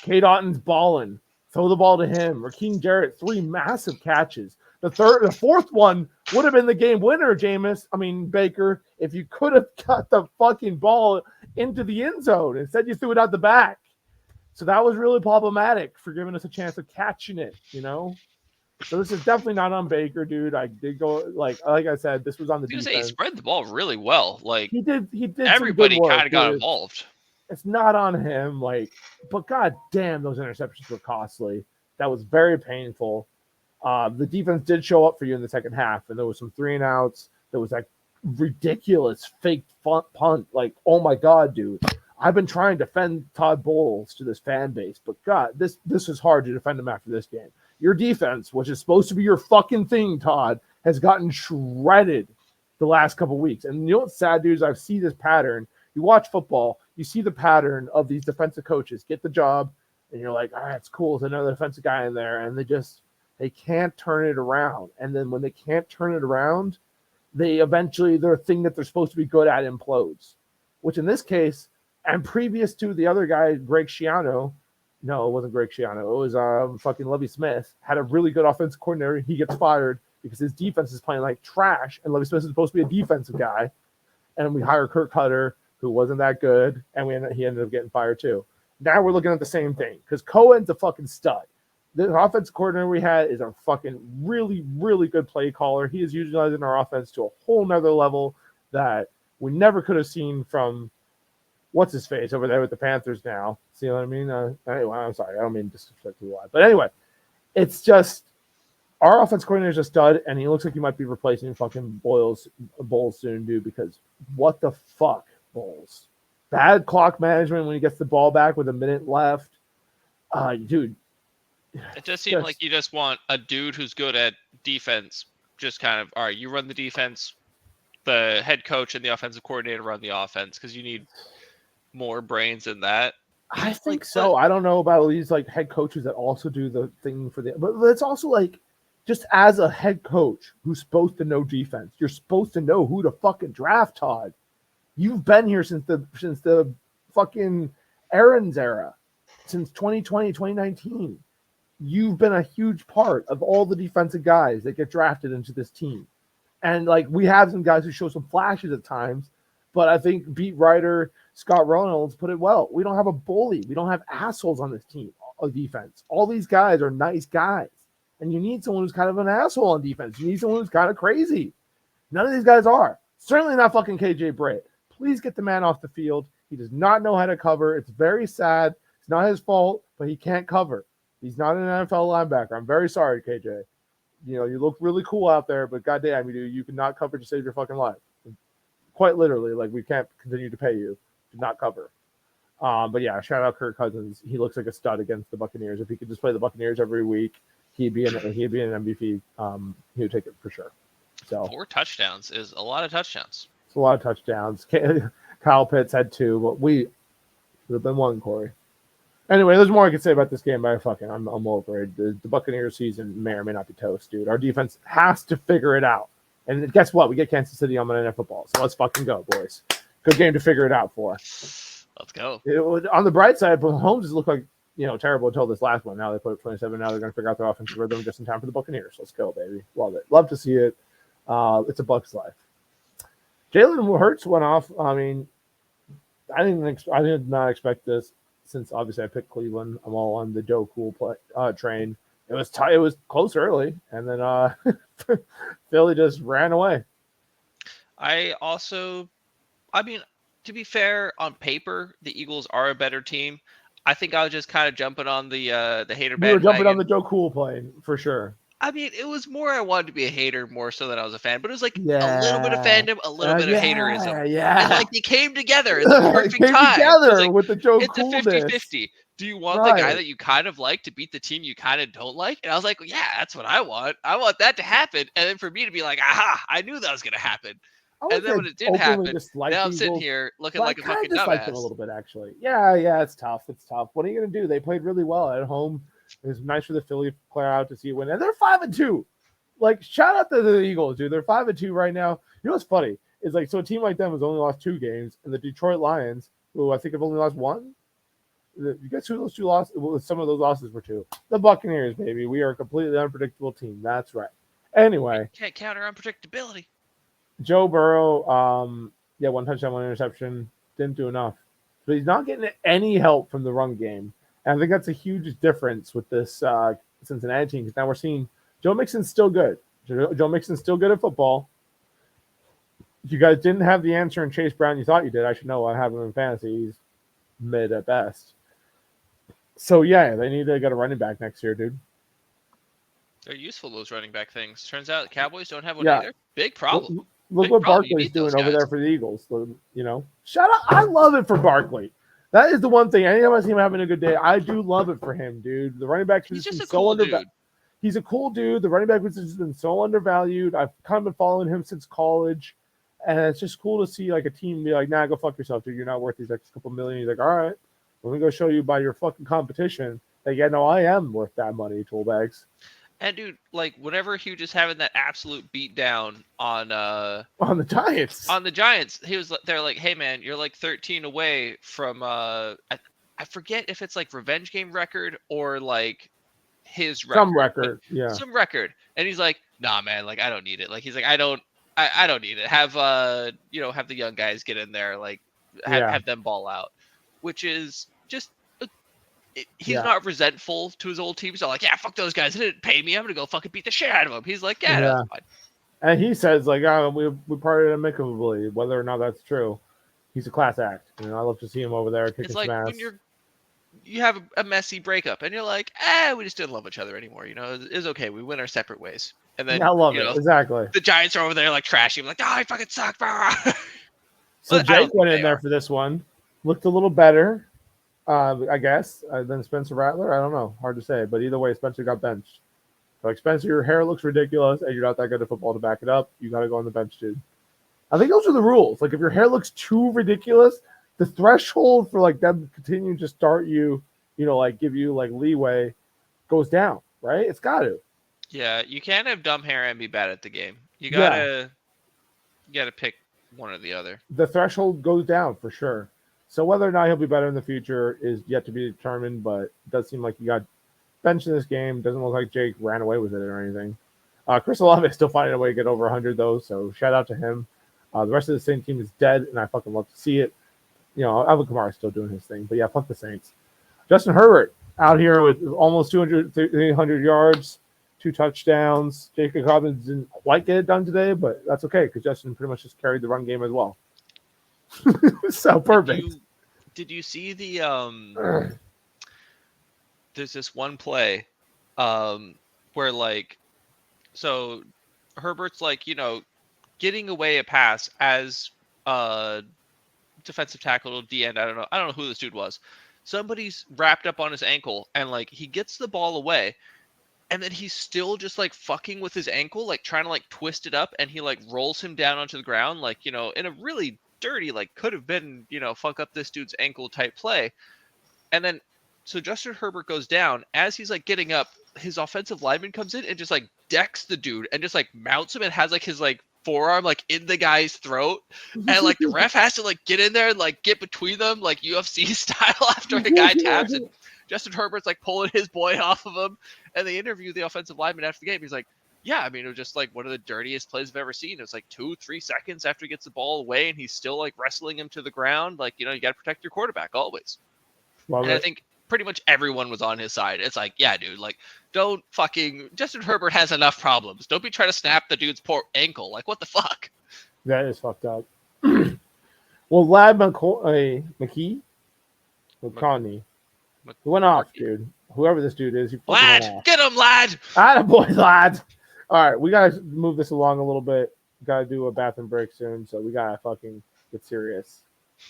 Cade Otton's balling. Throw the ball to him. Raheem Jarrett, 3 massive catches. The fourth one would have been the game winner, Baker, if you could have got the fucking ball into the end zone. Instead, you threw it out the back. So that was really problematic for giving us a chance of catching it, you know? So this is definitely not on Baker, dude. I did go, like I said, this was on the defense. He spread the ball really well. Like he did. Everybody kind of got involved. It's not on him, but god damn, those interceptions were costly. That was very painful. The defense did show up for you in the second half, and there was some 3-and-outs. There was that ridiculous fake punt. Like, oh my god, dude. I've been trying to defend Todd Bowles to this fan base, but god, this is hard to defend him after this game. Your defense, which is supposed to be your fucking thing, Todd, has gotten shredded the last couple weeks. And you know what's sad, dude, is I see this pattern. You watch football, you see the pattern of these defensive coaches get the job, and you're like, all right, it's cool. There's another defensive guy in there, and they can't turn it around. And then when they can't turn it around, their thing that they're supposed to be good at implodes. Which in this case, and previous to the other guy, Greg Schiano, no, it wasn't Greg Schiano. It was fucking Lovie Smith. Had a really good offensive coordinator. He gets fired because his defense is playing like trash, and Lovie Smith is supposed to be a defensive guy. And we hire Kirk Cutter, who wasn't that good, and he ended up getting fired too. Now we're looking at the same thing because Cohen's a fucking stud. The offensive coordinator we had is a fucking really, really good play caller. He is utilizing our offense to a whole nother level that we never could have seen from what's his face over there with the Panthers now. See what I mean? Anyway, I'm sorry. I don't mean disrespect to the line. But anyway, it's just our offense coordinator is a stud, and he looks like he might be replacing fucking Bowles soon, dude, because what the fuck, Bowles? Bad clock management when he gets the ball back with a minute left. Dude. It just seems like you just want a dude who's good at defense. Just kind of, all right, you run the defense, the head coach and the offensive coordinator run the offense because you need more brains than that. I think so. I don't know about these like head coaches that also do the thing for but it's also like just as a head coach who's supposed to know defense, you're supposed to know who to fucking draft, Todd. You've been here since the fucking Aaron's era, since 2020, 2019. You've been a huge part of all the defensive guys that get drafted into this team. And like we have some guys who show some flashes at times, but I think beat writer Scott Reynolds put it well. We don't have a bully. We don't have assholes on this team of defense. All these guys are nice guys. And you need someone who's kind of an asshole on defense. You need someone who's kind of crazy. None of these guys are. Certainly not fucking KJ Britt. Please get the man off the field. He does not know how to cover. It's very sad. It's not his fault, but he can't cover. He's not an NFL linebacker. I'm very sorry, KJ. You know, you look really cool out there, but goddamn, you cannot cover to save your fucking life. Quite literally, like we can't continue to pay you to not cover. But yeah, shout out Kirk Cousins. He looks like a stud against the Buccaneers. If he could just play the Buccaneers every week, he'd be an MVP. He would take it for sure. So 4 touchdowns is a lot of touchdowns. It's a lot of touchdowns. Kyle Pitts had 2, but we would have been 1, Corey. Anyway, there's more I could say about this game, but I'm over it. The Buccaneers season may or may not be toast, dude. Our defense has to figure it out. And guess what? We get Kansas City on Monday Night Football. So let's fucking go, boys. Good game to figure it out for. Let's go. On the bright side, Mahomes has looked like, terrible until this last one. Now they put up 27. Now they're going to figure out their offensive rhythm just in time for the Buccaneers. Let's go, baby. Love it. Love to see it. It's a Bucs life. Jalen Hurts went off. I mean, I did not expect this since obviously I picked Cleveland. I'm all on the Joe Cool train. It was close early, and then Philly just ran away. To be fair, on paper, the Eagles are a better team. I think I was just kind of jumping on the hater bandwagon. You were jumping on the Joe Cool plane, for sure. I mean, it was more I wanted to be a hater more so than I was a fan, but it was like a little bit of Yeah. fandom, a little bit of haterism. Yeah. And like they came together in the They perfect came time. So it's together like with the Joe it's a Coolness. 50-50. Do you want the guy Right. that you kind of like to beat the team you kind of don't like? And I was like, yeah, that's what I want. I want that to happen. And then for me to be like, aha, I knew that was gonna happen. I And would then say when it didn't openly happen, dislike now the I'm sitting Eagles, here looking but I like a kind of fucking dislike them a dumbass. little bit, actually. Yeah, it's tough. It's tough. What are you gonna do? They played really well at home. It was nice for the Philly crowd to see it win, and they're 5-2. Like, shout out to the Eagles, dude. They're 5-2 right now. You know what's funny is like, so a team like them has only lost 2 games, and the Detroit Lions, who I think have only lost one. You guess who those two losses? Well, some of those losses were to the Buccaneers. Baby, we are a completely unpredictable team. That's right. Anyway, Can't counter unpredictability. Joe Burrow, yeah, 1 touchdown, 1 interception, didn't do enough. But he's not getting any help from the run game. And I think that's a huge difference with this Cincinnati team, because now we're seeing Joe Mixon's still good. Joe Mixon's still good at football. If you guys didn't have the answer in Chase Brown, you thought you did. I should know. I have him in fantasy. He's mid at best. So, yeah, they need to get a running back next year, dude. They're useful, those running back things. Turns out the Cowboys don't have one Yeah. either. Big problem. Look Big what problem. You Barkley's need those doing over guys. there for the Eagles. You know, shout out. I love it for Barkley. That is the one thing. Anytime I see him having a good day, I do love it for him, dude. The running back He's position just a is so cool undervalued. dude. He's a cool dude. The running back position has been so undervalued. I've kind of been following him since college, and it's just cool to see like a team be like, "Nah, go fuck yourself, dude. You're not worth these extra couple million." He's like, "All right, let me go show you by your fucking competition that yeah, no, I am worth that money, tool bags." And dude, like whenever he was just having that absolute beat down on the Giants. on the Giants, they're like, "Hey man, you're like 13 away from I forget if it's like revenge game record or like his record. Some record, yeah. Some record." And he's like, "Nah, man, like I don't need it." Like he's like, I don't need it. Have have the young guys get in there, like have them ball out." Which is just he's not resentful to his old team. So like, yeah, fuck those guys. They didn't pay me. I'm gonna go fucking beat the shit out of them. He's like, yeah, that's fine. And he says like, "Oh, we parted amicably," whether or not that's true. He's a class act. You know, I love to see him over there kicking It's like some ass. when you have a messy breakup and you're like, we just didn't love each other anymore. You know, it's okay. We went our separate ways. And then I love it. Exactly. The Giants are over there like trashing him, like, "Oh, I fucking suck, bro." So Jake went in there for this one. Looked a little better. I guess, than Spencer Rattler. I don't know. Hard to say. But either way, Spencer got benched. Like, Spencer, your hair looks ridiculous, and you're not that good at football to back it up. You got to go on the bench, dude. I think those are the rules. Like, if your hair looks too ridiculous, the threshold for, like, them to continue to start you, like, give you, like, leeway goes down, right? It's got to. Yeah, you can't have dumb hair and be bad at the game. You gotta pick one or the other. The threshold goes down for sure. So whether or not he'll be better in the future is yet to be determined, but it does seem like he got benched in this game. Doesn't look like Jake ran away with it or anything. Chris Olave is still finding a way to get over 100, though, so shout out to him. The rest of the Saints team is dead, and I fucking love to see it. Alvin Kamara is still doing his thing, but yeah, fuck the Saints. Justin Herbert out here with almost 300 yards, 2 touchdowns. Jacob Cobbins didn't quite get it done today, but that's okay because Justin pretty much just carried the run game as well. So perfect. Did you see the there's this one play where like so Herbert's like, getting away a pass as defensive tackle or D end. I don't know who this dude was. Somebody's wrapped up on his ankle and like he gets the ball away and then he's still just like fucking with his ankle, like trying to like twist it up, and he like rolls him down onto the ground, like, in a really dirty, like could have been, fuck up this dude's ankle type play. And then so Justin Herbert goes down. As he's like getting up, his offensive lineman comes in and just like decks the dude and just like mounts him and has like his like forearm like in the guy's throat, and like the ref has to like get in there and like get between them like UFC style after a guy taps, and Justin Herbert's like pulling his boy off of him. And they interview the offensive lineman after the game. He's like, yeah, I mean, it was just like one of the dirtiest plays I've ever seen. It was like 2-3 seconds after he gets the ball away and he's still like wrestling him to the ground. Like, you got to protect your quarterback always. I think pretty much everyone was on his side. It's like, yeah, dude, like, don't fucking, Justin Herbert has enough problems. Don't be trying to snap the dude's poor ankle. Like, what the fuck? That is fucked up. Well, Lad McConaughey, he went off, dude. whoever this dude is. Lad, get him, lad. Attaboy, lads. All right, we gotta move this along a little bit. Gotta do a bathroom break soon, so we gotta fucking get serious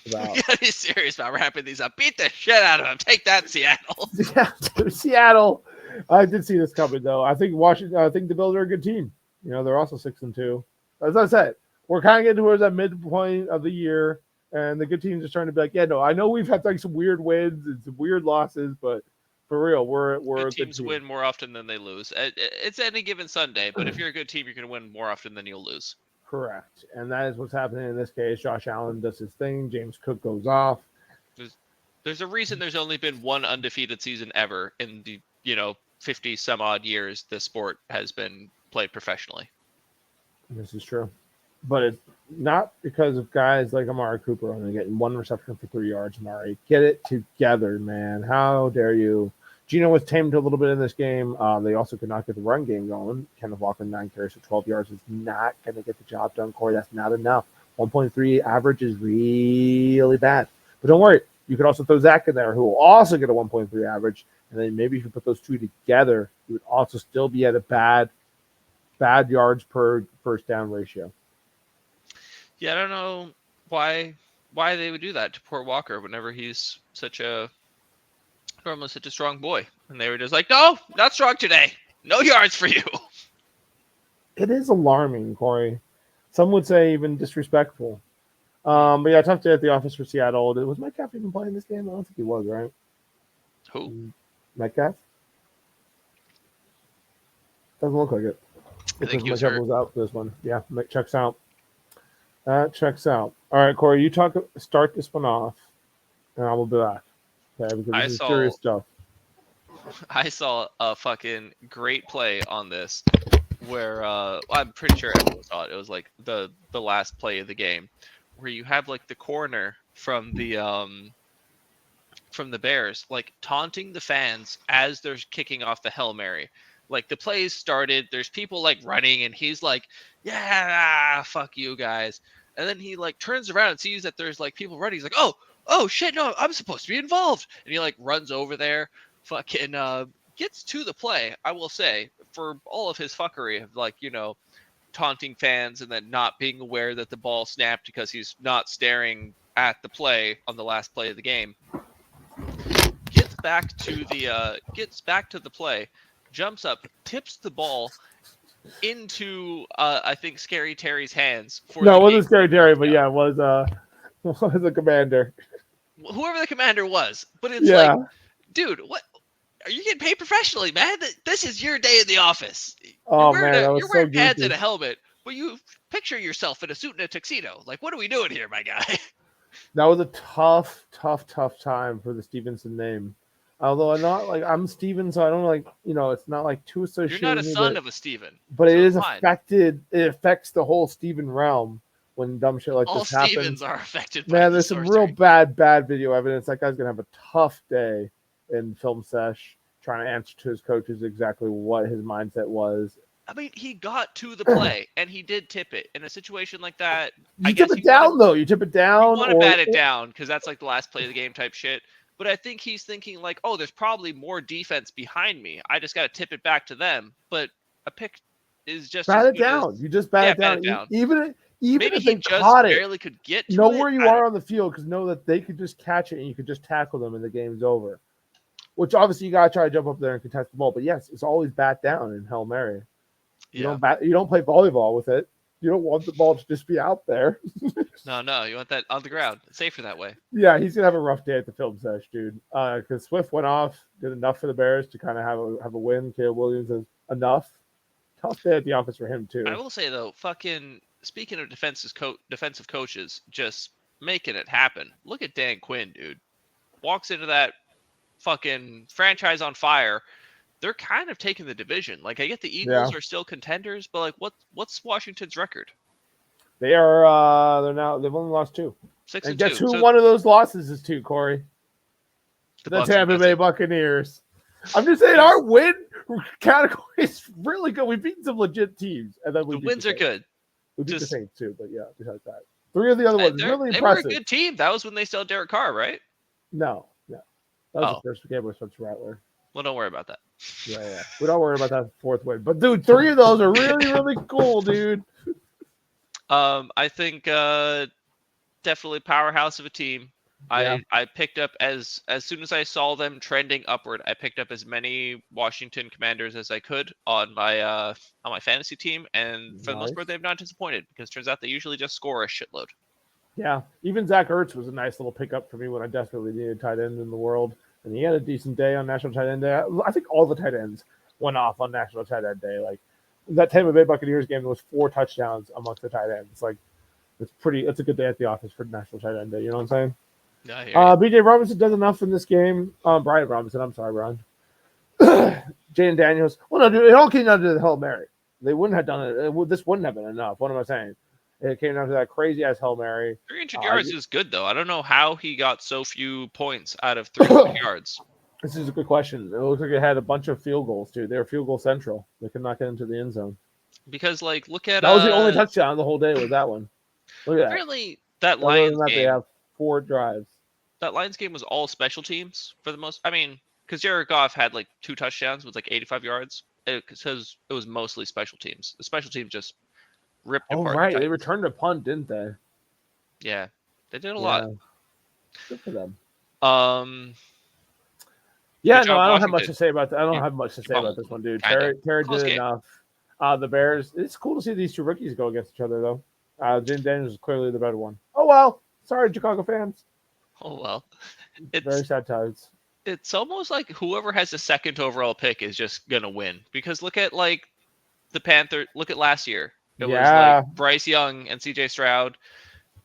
about. You gotta be serious about wrapping these up. Beat the shit out of him. Take that, Seattle. Yeah, Seattle. I did see this coming though. I think Washington. I think the Bills are a good team. You know, they're also 6-2. As I said, we're kind of getting towards that midpoint of the year, and the good teams are starting to be like, yeah, no, I know we've had like some weird wins and some weird losses, but for real, we're Good a teams good team. win more often than they lose. It's any given Sunday, but if you're a good team, you're going to win more often than you'll lose. Correct, and that is what's happening in this case. Josh Allen does his thing. James Cook goes off. There's a reason there's only been one undefeated season ever in the 50 some odd years the sport has been played professionally. This is true, but it's not because of guys like Amari Cooper only getting one reception for 3 yards. Amari, get it together, man! How dare you? Geno was tamed a little bit in this game. They also could not get the run game going. Kenneth Walker 9 carries for 12 yards is not going to get the job done, Corey. That's not enough. 1.3 average is really bad. But don't worry, you could also throw Zach in there, who will also get a 1.3 average. And then maybe if you put those two together, you would also still be at a bad yards per first down ratio. Yeah, I don't know why they would do that to poor Walker whenever he's normally such a strong boy. And they were just like, no, not strong today. No yards for you. It is alarming, Corey. Some would say even disrespectful. But yeah, tough day at the office for Seattle. Was Metcalf even playing this game? I don't think he was, right? Who? Metcalf? Doesn't look like it. I think he was Metcalf was out for this one. Yeah, checks out. That checks out. All right, Corey, you start this one off, and I will be back. Okay, because this is serious stuff. I saw a fucking great play on this where I'm pretty sure everyone saw it. It was like the last play of the game where you have like the corner from the Bears like taunting the fans as they're kicking off the Hail Mary. Like the plays started, there's people like running and he's like, yeah, fuck you guys. And then he like turns around and sees that there's like people running. He's like, oh shit, no, I'm supposed to be involved. And he like runs over there, fucking gets to the play, I will say, for all of his fuckery of like, taunting fans and then not being aware that the ball snapped because he's not staring at the play on the last play of the game. Gets back to the play, jumps up, tips the ball into I think Scary Terry's hands. No, it wasn't Scary Terry, but yeah, it was the commander. Whoever the commander was. But it's like, dude, what? Are you getting paid professionally, man? This is your day in the office. Oh, man, you're wearing pads and a helmet, but you picture yourself in a suit and a tuxedo. Like, what are we doing here, my guy? That was a tough time for the Stevenson name. Although I'm Steven, so I don't it's not like too associated. You're not a son of a Steven. But it is affected. It affects the whole Steven realm when dumb shit like this happens. All Stevens are affected by Man, there's some real bad video evidence. That guy's going to have a tough day in film sesh trying to answer to his coaches exactly what his mindset was. I mean, he got to the play and he did tip it. In a situation like that, You tip it down. You want to bat it down because that's like the last play of the game type shit. But I think he's thinking like, oh, there's probably more defense behind me. I just got to tip it back to them. But a pick is just bat it down. You just bat it down. Even maybe if he they just caught barely could get to know where you are on the field, because know that they could just catch it and you could just tackle them and the game's over. Which obviously you gotta try to jump up there and contest the ball. But yes, it's always bat down in Hail Mary. You don't play volleyball with it. You don't want the ball to just be out there. No, you want that on the ground. It's safer that way. Yeah, he's gonna have a rough day at the film sesh, dude. Because Swift went off, did enough for the Bears to kind of have a win. Caleb Williams is enough. Tough day at the office for him too. I will say though, fucking speaking of defensive coaches, just making it happen. Look at Dan Quinn, dude. Walks into that fucking franchise on fire. They're kind of taking the division. Like I get the Eagles are still contenders, but like what's Washington's record? They are they've only lost 2. 6-2. And guess who one of those losses is to, Corey? The Tampa Bay Buccaneers. I'm just saying our win category is really good. We've beaten some legit teams, and then the wins are good. We beat the Saints too, but yeah, besides that, 3 of the other ones really impressive. They were a good team. That was when they still had Derek Carr, right? No. That was the first game with Spencer Rattler. Well, don't worry about that. Yeah. We don't worry about that fourth win. But dude, 3 of those are really, really cool, dude. I think definitely powerhouse of a team. Yeah. I picked up as soon as I saw them trending upward, I picked up as many Washington Commanders as I could on my fantasy team, and for the most part, Nice. they've not disappointed because it turns out they usually just score a shitload. Yeah. Even Zach Ertz was a nice little pickup for me when I desperately needed tight end in the world. And he had a decent day on National Tight End Day. I think all the tight ends went off on National Tight End Day. Like that Tampa Bay Buccaneers game, there was 4 touchdowns amongst the tight ends. Like it's a good day at the office for National Tight End Day. You know what I'm saying? Yeah, I hear you. BJ Robinson does enough in this game. Brian Robinson, I'm sorry, Brian. Jaden Daniels. Well, no, dude, it all came down to the Hail Mary. They wouldn't have done it. This wouldn't have been enough. What am I saying? It came down to that crazy ass Hail Mary. 300 yards is good though. I don't know how he got so few points out of 300 yards. This is a good question. It looks like it had a bunch of field goals too. They were field goal central. They could not get into the end zone. Because like, look at that was the only touchdown of the whole day was that one. Look at that. Apparently, that Other Lions than that, game. they have 4 drives. That Lions game was all special teams for the most. I mean, because Jared Goff had like 2 touchdowns with like 85 yards. It says it was mostly special teams. The special teams just ripped Oh, apart. right. They returned a punt, didn't they? Yeah, they did a lot. Good for them. Yeah, no, I don't have much to say about that. I don't have much to say about pummeled this one, dude. kinda. Terry Close did game. enough. The Bears. It's cool to see these 2 rookies go against each other, though. Jaden Daniels is clearly the better one. Oh well. Sorry, Chicago fans. Oh well. It's very sad times. It's almost like whoever has the second overall pick is just gonna win. Because look at like the Panther. Look at last year. It was like Bryce Young and C.J. Stroud.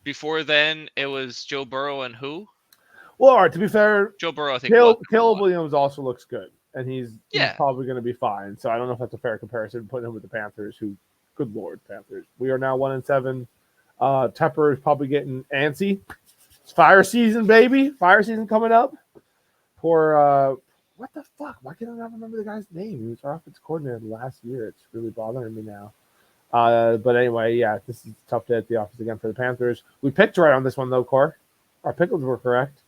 Before then, it was Joe Burrow and who? Well, all right. To be fair, Joe Burrow, I think. Caleb Williams also looks good, and he's probably going to be fine. So I don't know if that's a fair comparison. Putting him with the Panthers, who, good lord, Panthers. We are now 1-7. Tepper is probably getting antsy. It's fire season, baby. Fire season coming up. Poor. What the fuck? Why can't I not remember the guy's name? He was our offensive coordinator last year. It's really bothering me now. But anyway, yeah, this is a tough day at the office again for the Panthers. We picked right on this one, though, Cor. Our pickles were correct.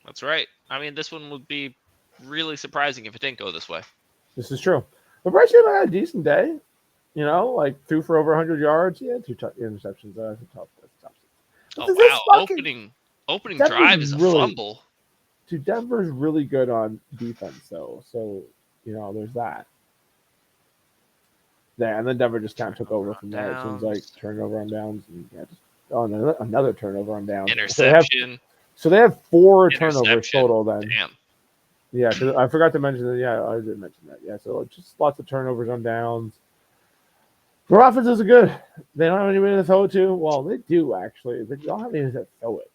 That's right. I mean, this one would be really surprising if it didn't go this way. This is true. But Bryce Young had a decent day. You know, like threw for over 100 yards. He had 2 interceptions. That's tough. Oh, wow. Opening drive is a fumble. Dude, Denver's really good on defense, though. So, you know, there's that. Yeah, and then Denver just kind of took over from there. It seems like turnover on downs. And another turnover on downs. Interception. So they have 4 turnovers total then. Damn. Yeah, because I forgot to mention that. Yeah, I did mention that. Yeah, so just lots of turnovers on downs. Their offenses are good. They don't have anybody to throw it to. Well, they do, actually. They don't have anybody to throw it.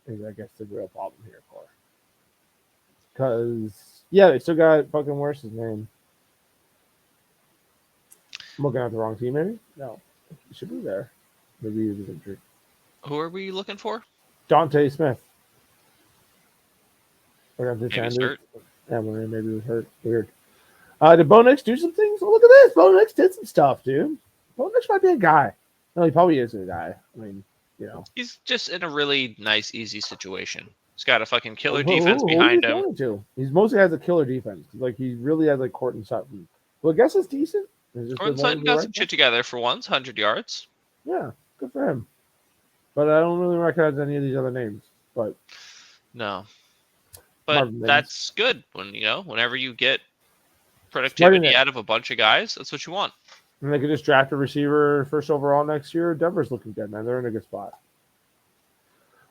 I guess the real problem here, Cor. Because, yeah, they still got fucking what's his name? I'm looking at the wrong team, maybe? No. He should be there. Maybe he was injured. Who are we looking for? Dante Smith. Maybe he's hurt. Yeah, maybe he was hurt. Weird. Did Bo Nix do some things? Oh, look at this. Bo Nix did some stuff, dude. Bo Nix might be a guy. No, he probably is a guy. I mean, you know. He's just in a really nice, easy situation. He's got a fucking killer defense behind him. He's mostly has a killer defense. Like, he really has, like, Courtland Sutton. Well, I guess it's decent. Courtland Sutton got some shit together for once, 100 yards. Yeah, good for him. But I don't really recognize any of these other names. But no. But that's good whenever you get productivity out of a bunch of guys, that's what you want. And they could just draft a receiver first overall next year. Denver's looking good, man. They're in a good spot.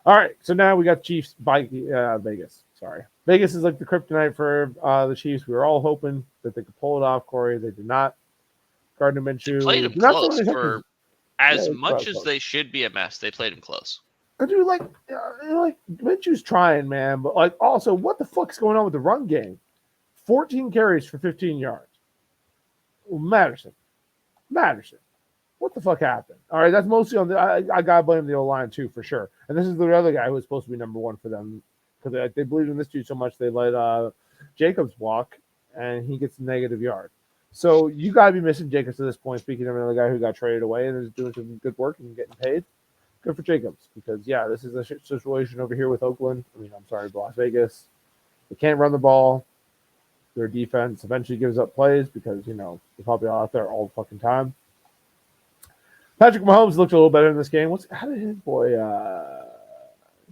All right, so now we got Chiefs by Vegas. Sorry. Vegas is like the kryptonite for the Chiefs. We were all hoping that they could pull it off, Corey. They did not. Gardner Minshew. They played him close for as much as they should be a mess. They played him close. Dude, like Minshew's trying, man, but like also, what the fuck is going on with the run game? 14 carries for 15 yards. Matterson. What the fuck happened? All right, that's mostly on the. I gotta blame the O-line too, for sure. And this is the other guy who was supposed to be number 1 for them because they believed in this dude so much they let Jacobs walk, and he gets negative yard. So you gotta be missing Jacobs at this point. Speaking of another guy who got traded away and is doing some good work and getting paid. Good for Jacobs because, yeah, this is a situation over here with Oakland. I mean, I'm sorry, Las Vegas. They can't run the ball. their defense eventually gives up plays because they're probably all out there all the fucking time. Patrick Mahomes looked a little better in this game. How did his boy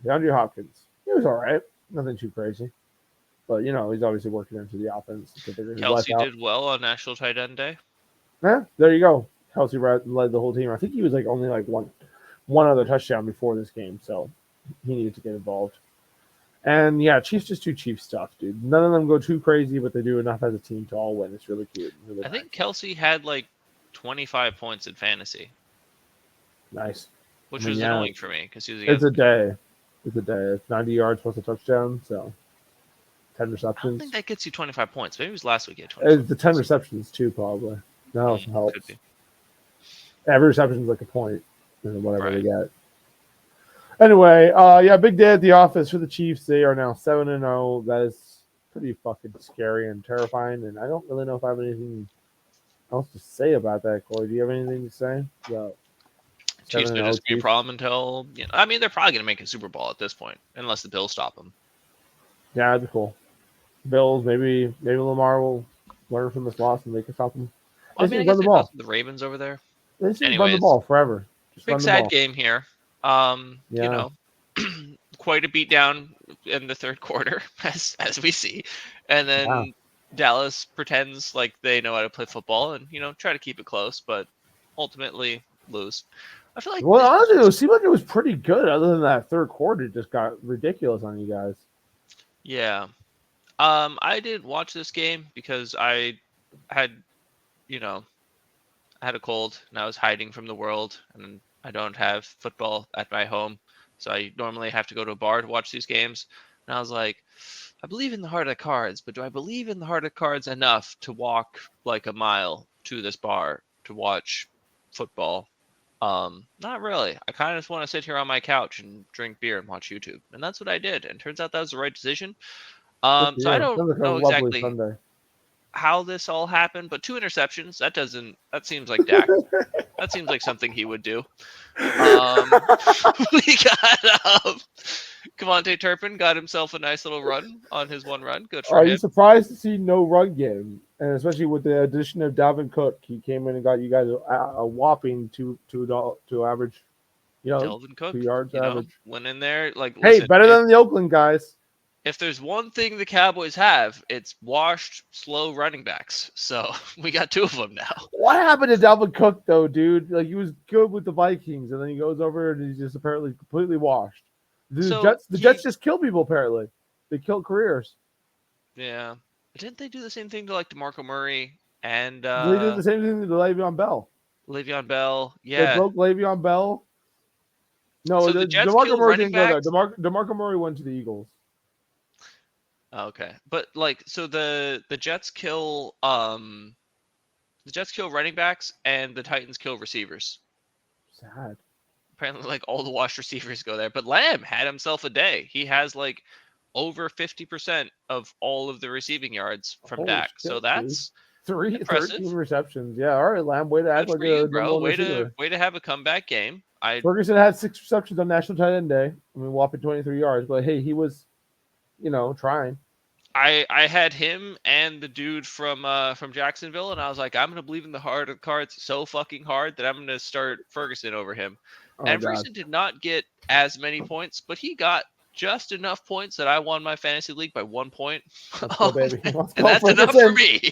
DeAndre Hopkins? He was all right, nothing too crazy, but he's obviously working into the offense. Kelsey did well on National Tight End Day. Yeah, there you go. Kelsey led the whole team. I think he was only one other touchdown before this game, so he needed to get involved. And yeah, Chiefs just do Chiefs stuff, dude. None of them go too crazy, but they do enough as a team to all win. It's really cute. Really I think Kelsey had 25 points in fantasy. Nice. Which was annoying for me because he was It's a day. It's 90 yards plus a touchdown, so 10 receptions. I don't think that gets you 25 points. Maybe it was last week he had 25 It's the 10 receptions too, probably. That also helps. Could be. Every reception is like a point, whatever they get. Anyway, big day at the office for the Chiefs. They are now 7-0. That is pretty fucking scary and terrifying. And I don't really know if I have anything else to say about that, Corey. Do you have anything to say? Chiefs could just be a problem until I mean, they're probably going to make a Super Bowl at this point, unless the Bills stop them. Yeah, that'd be cool. Bills, maybe Lamar will learn from this loss and they can stop them. Well, I guess the Ravens over there. They just run the ball forever. Big sad game here. Quite a beatdown in the third quarter, as we see, and then Dallas pretends like they know how to play football and try to keep it close, but ultimately lose. I feel like honestly, it seemed like it was pretty good. Other than that third quarter, just got ridiculous on you guys. Yeah, I didn't watch this game because I had, I had a cold and I was hiding from the world, and I don't have football at my home, so I normally have to go to a bar to watch these games. And I was like, I believe in the heart of cards, but do I believe in the heart of cards enough to walk like a mile to this bar to watch football? Not really. I kind of just want to sit here on my couch and drink beer and watch YouTube, and that's what I did. And turns out that was the right decision. So I don't know exactly how this all happened, but 2 interceptions. That seems like Dak. That seems like something he would do. We got Devontae Turpin got himself a nice little run on his one run. Good for him. Are you surprised to see no run game? And especially with the addition of Dalvin Cook, he came in and got you guys a whopping to average, Dalvin Cook, 2 yards average. Went in there listen, better than the Oakland guys. If there's one thing the Cowboys have, it's washed, slow running backs. So we got 2 of them now. What happened to Dalvin Cook, though, dude? He was good with the Vikings, and then he goes over and he's just apparently completely washed. The Jets just kill people, apparently. They kill careers. Yeah. But didn't they do the same thing to DeMarco Murray and they did the same thing to Le'Veon Bell. Yeah. They broke Le'Veon Bell. No, so the Jets DeMarco Murray didn't go there. DeMarco Murray went to the Eagles. Okay, but so the Jets kill running backs and the Titans kill receivers. Sad. Apparently, all the washed receivers go there. But Lamb had himself a day. He has over 50% of all of the receiving yards from Dak. Shit, so that's 13 receptions. Yeah, all right, Lamb. Way to act like a bro. Way to have a comeback game. Ferguson had 6 receptions on National Tight End Day. I mean, whopping 23 yards. But hey, he was, trying. I had him and the dude from Jacksonville, and I was like, I'm gonna believe in the heart of cards so fucking hard that I'm gonna start Ferguson over him. And Ferguson did not get as many points, but he got just enough points that I won my fantasy league by 1 point. Let's go, baby. Let's and that's enough for me.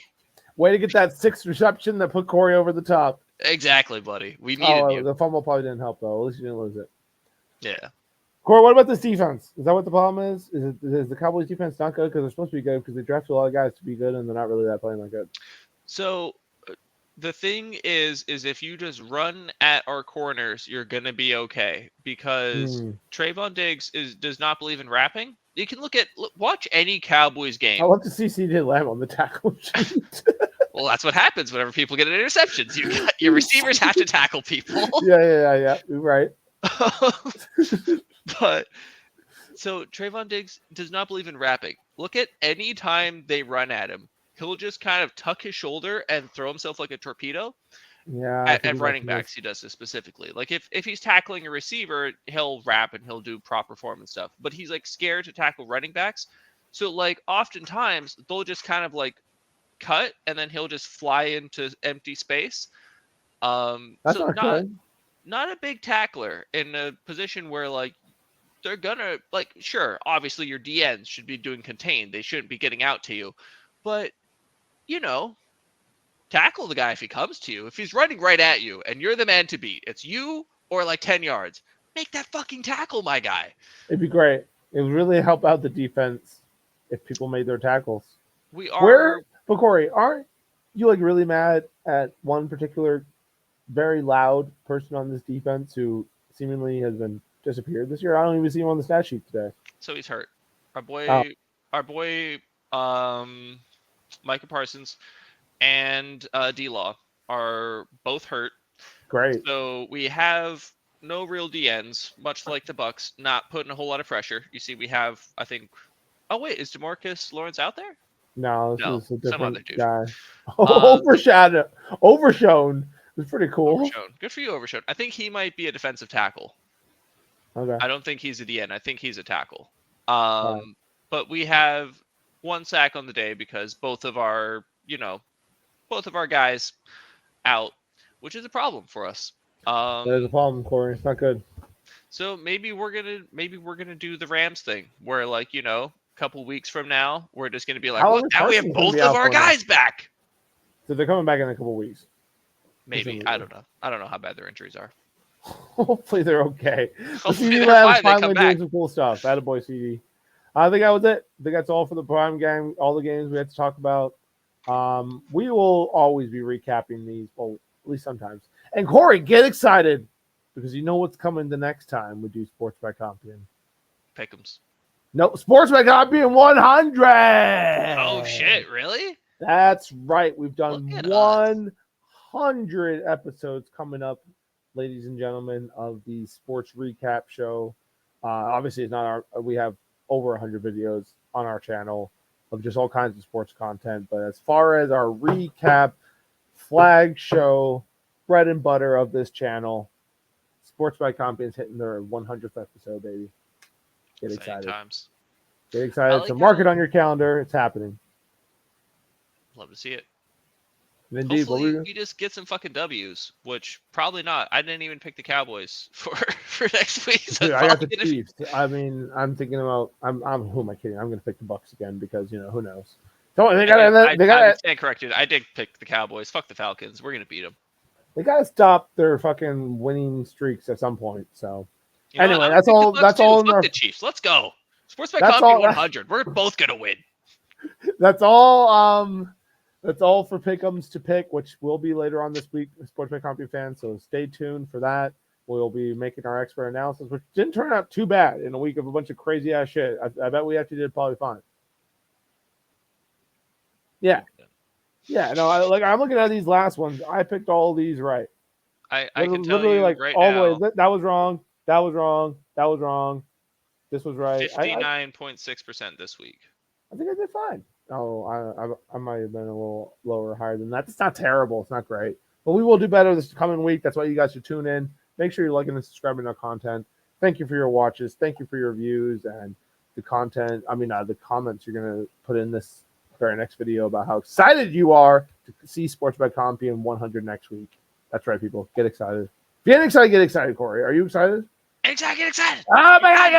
Way to get that 6th reception that put Corey over the top. Exactly, buddy. We needed you. The fumble probably didn't help, though. At least you didn't lose it. Yeah. Corey, what about this defense? Is that what the problem is? Is the Cowboys defense not good because they're supposed to be good because they drafted a lot of guys to be good and they're not really playing that good? So the thing is if you just run at our corners, you're gonna be okay because Trayvon Diggs does not believe in wrapping. You can watch any Cowboys game. I love to see CeeDee Lamb on the tackle sheet. Well, that's what happens whenever people get interceptions. Your receivers have to tackle people. Yeah. You're right. But so Trayvon Diggs does not believe in wrapping. Look at any time they run at him, he'll just kind of tuck his shoulder and throw himself like a torpedo. Yeah. At running backs, he does this specifically. If he's tackling a receiver, he'll wrap and he'll do proper form and stuff. But he's scared to tackle running backs. So like oftentimes they'll just kind of like cut and then he'll just fly into empty space. That's So not good. not a big tackler in a position where like they're gonna like sure, obviously your DNs should be doing contain. They shouldn't be getting out to you. But you know, tackle the guy if he comes to you. If he's running right at you and you're the man to beat, it's you or like 10 yards. Make that fucking tackle, my guy. It'd be great. It would really help out the defense if people made their tackles. We are Where, but Corey, aren't you like really mad at one particular very loud person on this defense who seemingly has been disappeared this year? I don't even see him on the stat sheet today. so he's hurt. Our boy Oh. our boy Micah Parsons and D-Law are both hurt. Great. So we have no real DNs, much like the Bucs, not putting a whole lot of pressure. You see, we have, I think. Oh wait, is DeMarcus Lawrence out there? No, this No, is a some different other dude. guy. Overshown. It's pretty cool. Overshown. Good for you, Overshown. I think he might be a defensive tackle. Okay. I don't think he's a DN. I think he's a tackle. Right. But we have one sack on the day because both of our guys out, which is a problem for us. There's a problem, Corey. It's not good. So maybe we're gonna do the Rams thing, where like a couple weeks from now, we're just gonna be like, How well, long is now we have Parsons gonna both be of out our for now? guys back. So they're coming back in a couple weeks. Maybe I don't know. I don't know how bad their injuries are. Hopefully they're okay. The Hopefully CD they're Lab's fine, they come finally back. doing some cool stuff. Attaboy CD. I think that was it. I think that's all for the Prime game. All the games we had to talk about. We will always be recapping these, well, at least sometimes. And Corey, get excited because you know what's coming the next time we do Sports by Compian. Pick'ems. No, Sports by Compian 100. Oh shit! Really? That's right. We've done Look at us. 100 episodes coming up, ladies and gentlemen, of the sports recap show. Obviously, it's not we have over 100 videos on our channel of just all kinds of sports content. But as far as our recap flag show, bread and butter of this channel, Sports by Compian is hitting their 100th episode, baby. Get Exciting excited. times. Get excited. like So mark how- it on your calendar. It's happening. Love to see it. Indeed. Hopefully, we just get some fucking W's, which probably not. I didn't even pick the Cowboys for next week. So Dude, I got the probably gonna- Chiefs. I mean, I'm thinking about. Who am I kidding? I'm going to pick the Bucs again because who knows? So they got. I stand corrected. I did pick the Cowboys. Fuck the Falcons. We're gonna beat them. They got to stop their fucking winning streaks at some point. So You know anyway, what? I'm that's gonna pick all. the Bucs That's too. all. In Fuck our, the Chiefs. Let's go. Sports by That's Compian all- 100. We're both gonna win. that's all. That's all for Pick'ems to pick, which will be later on this week, Sports by Compian fans. So stay tuned for that. We'll be making our expert analysis, which didn't turn out too bad in a week of a bunch of crazy ass shit. I bet we actually did probably fine. Yeah. Yeah, no, I'm looking at these last ones. I picked all these right. I can tell literally you like right all now. the way. That was wrong. That was wrong. That was wrong. This was right. 59.6% this week. I think I did fine. Oh, I might have been a little lower or higher than that. It's not terrible. It's not great, but we will do better this coming week. That's why you guys should tune in. Make sure you're liking and subscribing to our content. Thank you for your watches. Thank you for your views and the content. I mean, the comments you're gonna put in this very next video about how excited you are to see Sports by Compian 100 next week. That's right, people. Get excited. If you're excited, get excited, Corey. Are you excited? Get excited. Oh my God,